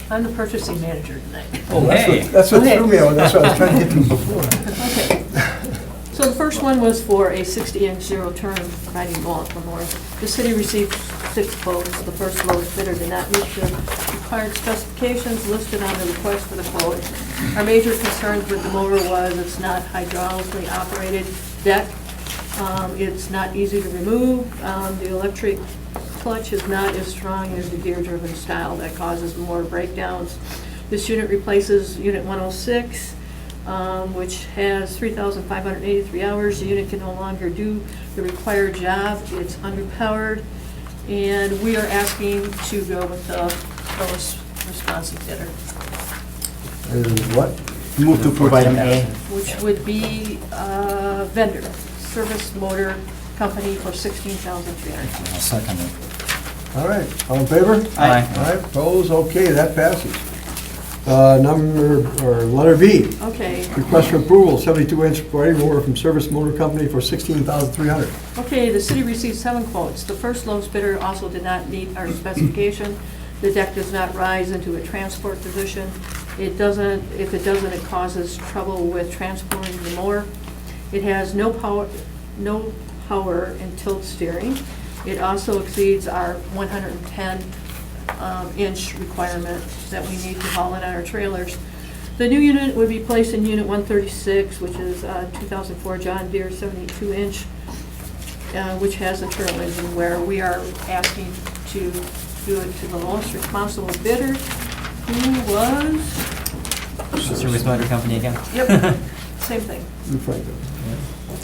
I'm the purchasing manager tonight. Oh, Hey. that's what Okay. threw me out, that's what I was trying to get to before. Okay. So the first one was for a 60-inch zero-turn riding lawn lawnmower. The city received 6 quotes. The first lowest bidder did not meet the required specifications listed on the request for the quote. Our major concerns with the mower was it's not hydraulically operated deck. It's not easy to remove. The electric clutch is not as strong as the gear-driven style that causes more breakdowns. This unit replaces Unit 106. Which has 3,583 hours. The unit can no longer do the required job. It's underpowered, and we are asking to go with the lowest responsive bidder, Is what? Move to approve item A. which would be vendor, Service Motor Company for $16,300. I'll second it. All right, all in favor? Aye. All right, opposed, okay, that passes. Letter B, Okay. request for approval, 72-inch riding mower from Service Motor Company for $16,300. Okay, the city received 7 quotes. The first lowest bidder also did not meet our specification. The deck does not rise into a transport position. It doesn't, if it doesn't, it causes trouble with transporting the mower. It has no power and tilt steering. It also exceeds our 110-inch requirement that we need to haul it on our trailers. The new unit would be placed in Unit 136, which is 2004 John Deere 72-inch, which has a turbo engine, where we are asking to do it to the lowest responsible bidder, who was? Service Motor Company again? Yep, same thing,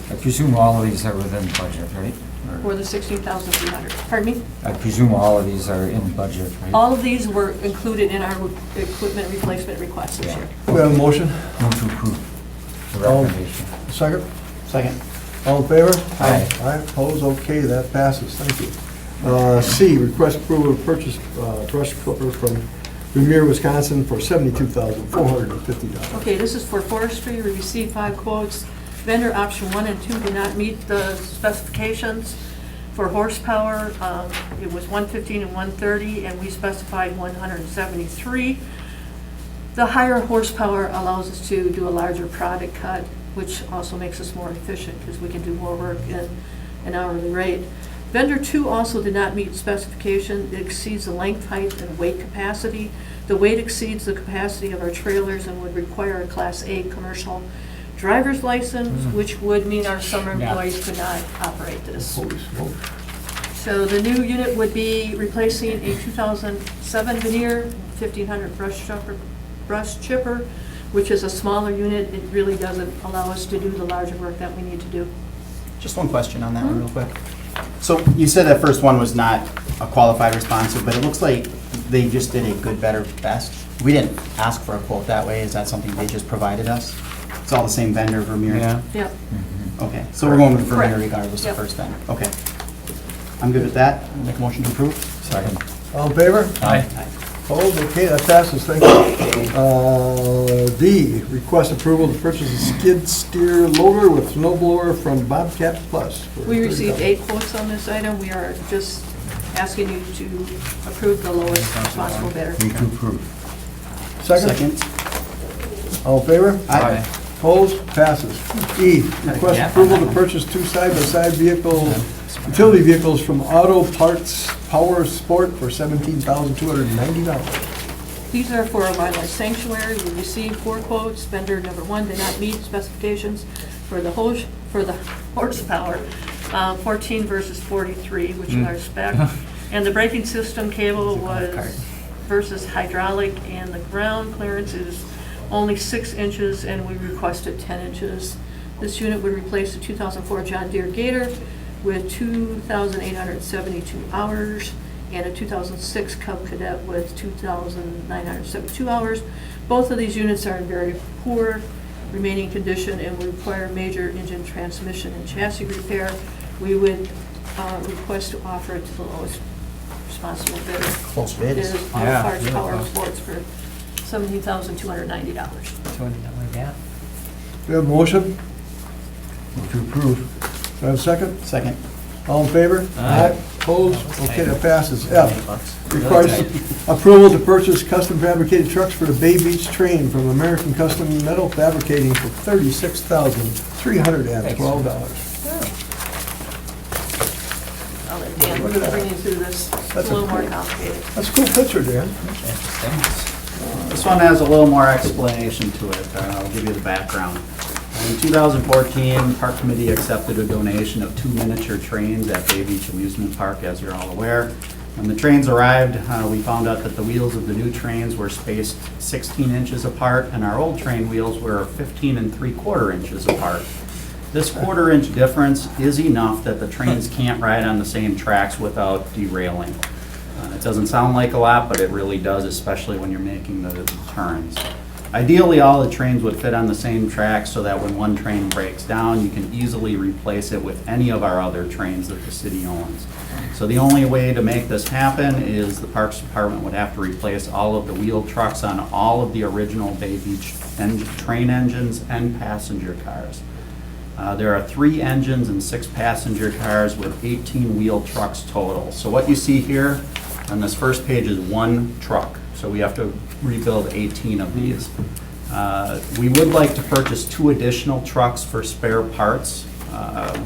I presume all of these are within budget, right? for the $16,300. Pardon me? I presume all of these are in budget, right? All of these were included in our equipment replacement request this year. We have a motion? Move to approve the All- recommendation. Second? Second. All in favor? Aye. Aye, opposed, okay, that passes, thank you. C, request approval to purchase brush clipper from Vermeer, Wisconsin for $72,450. Okay, this is for Forestry. We received 5 quotes. Vendor option 1 and 2 did not meet the specifications. For horsepower, it was 115 and 130, and we specified 173. The higher horsepower allows us to do a larger product cut, which also makes us more efficient because we can do more work in an hourly rate. Vendor 2 also did not meet specification. It exceeds the length, height, and weight capacity. The weight exceeds the capacity of our trailers and would require a Class A commercial driver's license, which would mean our summer employees could not operate this. Holy smoke. So the new unit would be replacing a 2007 Veneer 1500 brush chipper, which is a smaller unit. It really doesn't allow us to do the larger work that we need to do. Just one question on that one real quick. So you said that first one was not a qualified responsive, but it looks like they just did a good, better, best. We didn't ask for a quote that way. Is that something they just provided us? It's all the same vendor, Vermeer? Yeah. Yep. Okay, so we're going with Vermeer Correct. regardless of Yep. first vendor. Okay. I'm good with that. Make a motion to approve. Second. All in favor? Aye. Opposed, okay, that passes, thank you. D, request approval to purchase a skid steer loader with snow blower from Bobcat Plus. for We received $30,000. 8 quotes on this item. We are just asking you to approve the lowest possible bidder. Move to approve. Second? All in favor? Aye. Opposed? Passes. E, request approval to purchase 2 side-by-side utility vehicles from Auto Parts Power Sport for $17,290. These are for our wildlife sanctuary. We received 4 quotes. Vendor number 1 did not meet specifications for the horsepower, 14 versus 43, which is our spec. And the braking system cable was versus hydraulic, and the ground clearance is only 6 inches, and we requested 10 inches. This unit would replace the 2004 John Deere Gator with 2,872 hours, and a 2006 Cub Cadet with 2,972 hours. Both of these units are in very poor remaining condition and would require major engine, transmission, and chassis repair. We would request to offer it to the lowest responsible bidder. Close bids. It is Auto Yeah, Parts really Power close. Sports for $17,290. $200 gap. We have a motion? Move to approve. Do I have a second? Second. All in favor? Aye. Opposed? Okay, that passes. F, requires approval to purchase custom fabricated trucks for the Bay Beach Train from American Custom Metal Fabricating for $36,312. I'll let Dan Look at that. bring you through this. It's a little more complicated. That's a cool picture, Dan. This one has a little more explanation to it. I'll give you the background. In 2014, Park Committee accepted a donation of 2 miniature trains at Bay Beach Amusement Park, as you're all aware. When the trains arrived, we found out that the wheels of the new trains were spaced 16 inches apart, and our old train wheels were 15 3/4 inches apart. This 1/4 inch difference is enough that the trains can't ride on the same tracks without derailing. It doesn't sound like a lot, but it really does, especially when you're making the turns. Ideally, all the trains would fit on the same track so that when one train breaks down, you can easily replace it with any of our other trains that the city owns. So the only way to make this happen is the Parks Department would have to replace all of the wheel trucks on all of the original Bay Beach train engines and passenger cars. There are 3 engines and 6 passenger cars with 18 wheel trucks total. So what you see here on this first page is 1 truck. So we have to rebuild 18 of these. We would like to purchase 2 additional trucks for spare parts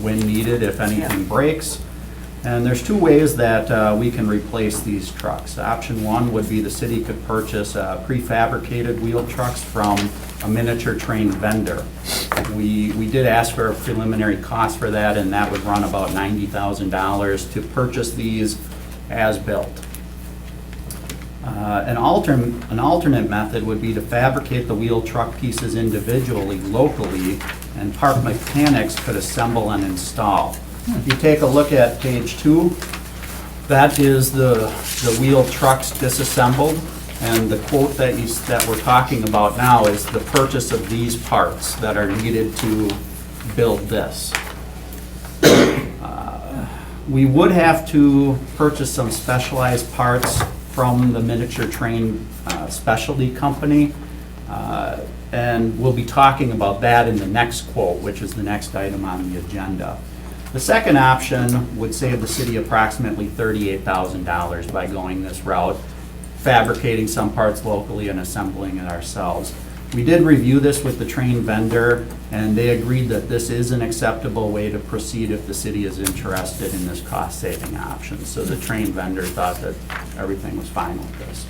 when needed if anything breaks. And there's 2 ways that we can replace these trucks. Option 1 would be the city could purchase prefabricated wheel trucks from a miniature train vendor. We did ask for a preliminary cost for that, and that would run about $90,000 to purchase these as built. An alternate method would be to fabricate the wheel truck pieces individually, locally, and park mechanics could assemble and install. If you take a look at page 2, that is the wheel trucks disassembled, and the quote that we're talking about now is the purchase of these parts that are needed to build this. We would have to purchase some specialized parts from the miniature train specialty company, and we'll be talking about that in the next quote, which is the next item on the agenda. The second option would save the city approximately $38,000 by going this route, fabricating some parts locally and assembling it ourselves. We did review this with the train vendor, and they agreed that this is an acceptable way to proceed if the city is interested in this cost-saving option. So the train vendor thought that everything was fine with this.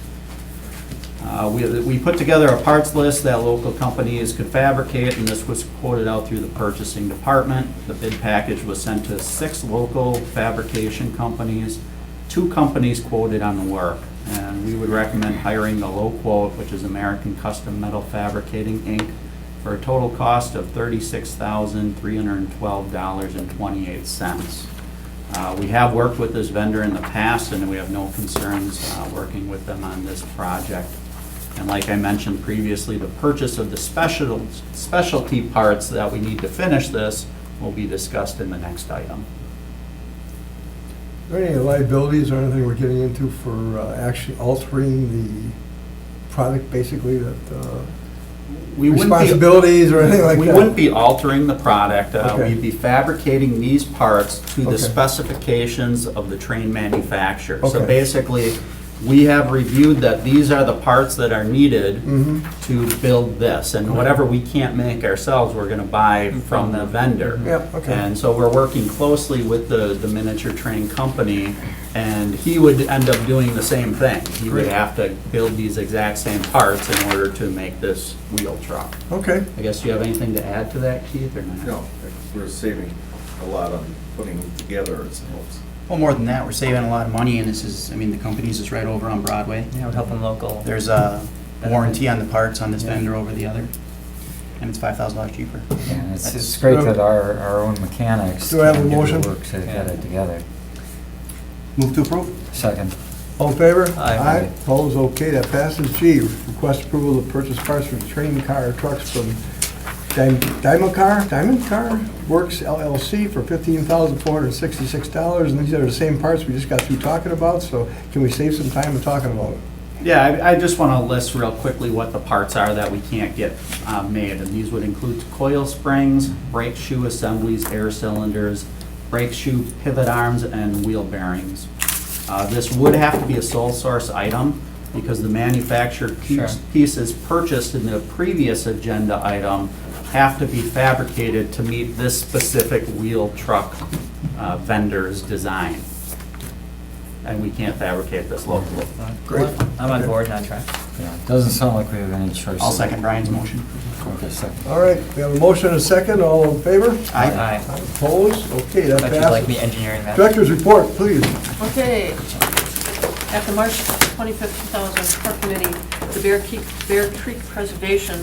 We put together a parts list that local companies could fabricate, and this was quoted out through the purchasing department. The bid package was sent to 6 local fabrication companies. 2 companies quoted on the work, and we would recommend hiring the low quote, which is American Custom Metal Fabricating, Inc., for a total cost of $36,312.28. We have worked with this vendor in the past, and we have no concerns working with them on this project. And like I mentioned previously, the purchase of the specialty parts that we need to finish this will be discussed in the next item. Are there any liabilities or anything we're getting into for actually altering the product, basically, that We wouldn't be- responsibilities or anything like that? We wouldn't be altering the product. Okay. We'd be fabricating these parts to Okay. the specifications of the train manufacturer. So Okay. basically, we have reviewed that these are the parts that are needed Mhm. to build this. And whatever we can't make ourselves, we're gonna buy from the vendor. Yep, okay. And so we're working closely with the miniature train company, and he would end up doing the same thing. He would Great. have to build these exact same parts in order to make this wheel truck. Okay. I guess you have anything to add to that, Keith, or not? No, we're saving a lot on putting them together, it helps. Well, more than that, we're saving a lot of money, and this is, I mean, the company's just right over on Broadway. Yeah, we're helping local. There's a warranty on the parts on this vendor over the other, and it's $5,000 cheaper. Yeah, and it's great that our own mechanics Do I have a can do the motion? work to get it together. Move to approve. Second. All in favor? Aye. Opposed? Okay, that passes. G, request approval to purchase parts for the train car trucks from Diamond Car Works LLC for $15,466. And these are the same parts we just got through talking about, so can we save some time in talking about it? Yeah, I just want to list real quickly what the parts are that we can't get made. And these would include coil springs, brake shoe assemblies, air cylinders, brake shoe pivot arms, and wheel bearings. This would have to be a sole source item because the manufactured Sure. pieces purchased in the previous agenda item have to be fabricated to meet this specific wheel truck vendor's design. And we can't fabricate this locally. Great. I'm on board and on track. Yeah, doesn't sound like we have any choice. I'll second Brian's motion. Okay, second. All right, we have a motion and a second. All in favor? Aye. Opposed? Okay, that Thought you'd like passes. me engineering that. Director's report, please. Okay. At the March 25th, 2000 Park Committee, the Bear Creek Preservation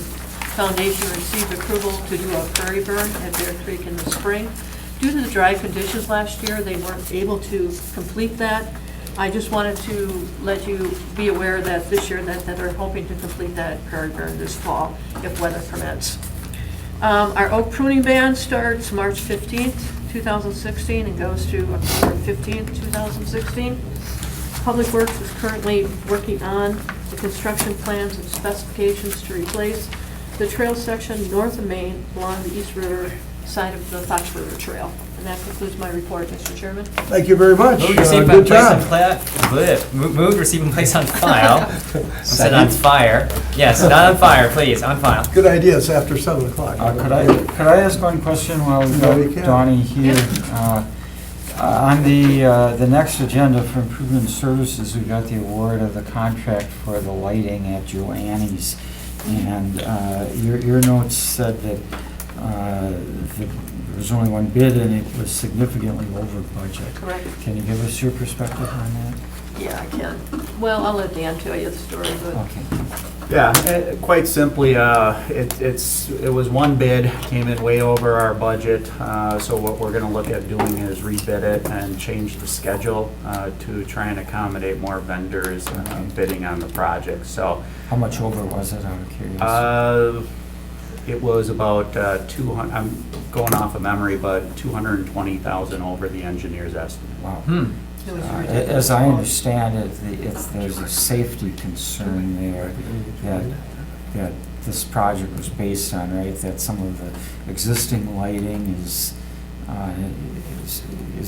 Foundation received approval to do a prairie burn at Bear Creek in the spring. Due to the dry conditions last year, they weren't able to complete that. I just wanted to let you be aware that this year that they're hoping to complete that prairie burn this fall, if weather permits. Our oak pruning ban starts March 15th, 2016, and goes to October 15th, 2016. Public Works is currently working on the construction plans and specifications to replace the trail section north of Main along the East River side of the Fox River Trail. And that concludes my report, Mr. Chairman. Thank you very much. Moved, receive, Good and place on job. moved, receive, and place on file. I said on fire. Yes, not on fire, please, on file. Good idea, it's after 7 o'clock. Could I ask one question while we've No, you got can. Donnie here? On the next agenda for improvement services, we got the award of the contract for the lighting at Joanne's. And your notes said that there was only one bid and it was significantly over budget. Correct. Can you give us your perspective on that? Yeah, I can. Well, I'll let Dan tell you the story, but Okay. Yeah, quite simply, it was one bid, came in way over our budget. So what we're gonna look at doing is rebid it and change the schedule to try and accommodate more vendors bidding on the project, so. How much over was it, out of curiosity? It was about 200, I'm going off of memory, but 220,000 over the engineer's estimate. Wow. it was ridiculous. As I understand it, there's a safety concern there that this project was based on, right? That some of the existing lighting is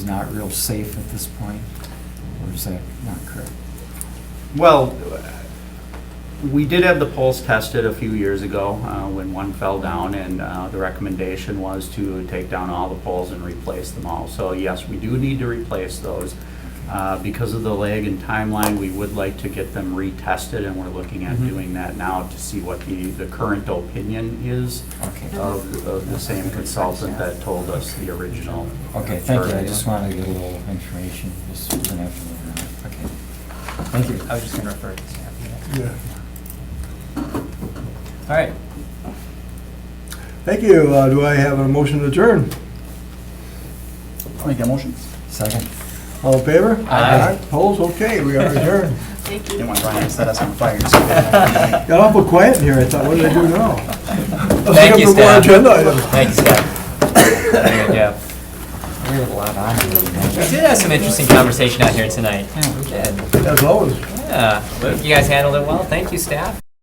not real safe at this point, or is that not correct? Well, we did have the poles tested a few years ago when one fell down, and the recommendation was to take down all the poles and replace them all. So yes, we do need to replace those. Because of the lag in timeline, we would like to get them retested, and we're looking at doing that now to see what the current opinion is of the same consultant that told us the original. Okay, thank you. I just wanted to get a little information. Just we're gonna have to move on. Okay. Thank you. I was just gonna refer to this. Yeah. All right. Thank you. Do I have a motion to adjourn? I'll make that motion. Second. All in favor? Aye. Opposed? Okay, we are adjourned. Thank you. Didn't want Brian to set us on fire. Got awful quiet in here. I thought, what did I do now? Thank you, Let's look at Steph. more agenda items. Thank you, Steph. Very good job. We have a lot on here. We did have some interesting conversation out here tonight. Yeah, we did. did. As always. Yeah, you guys handled it well. Thank you, staff.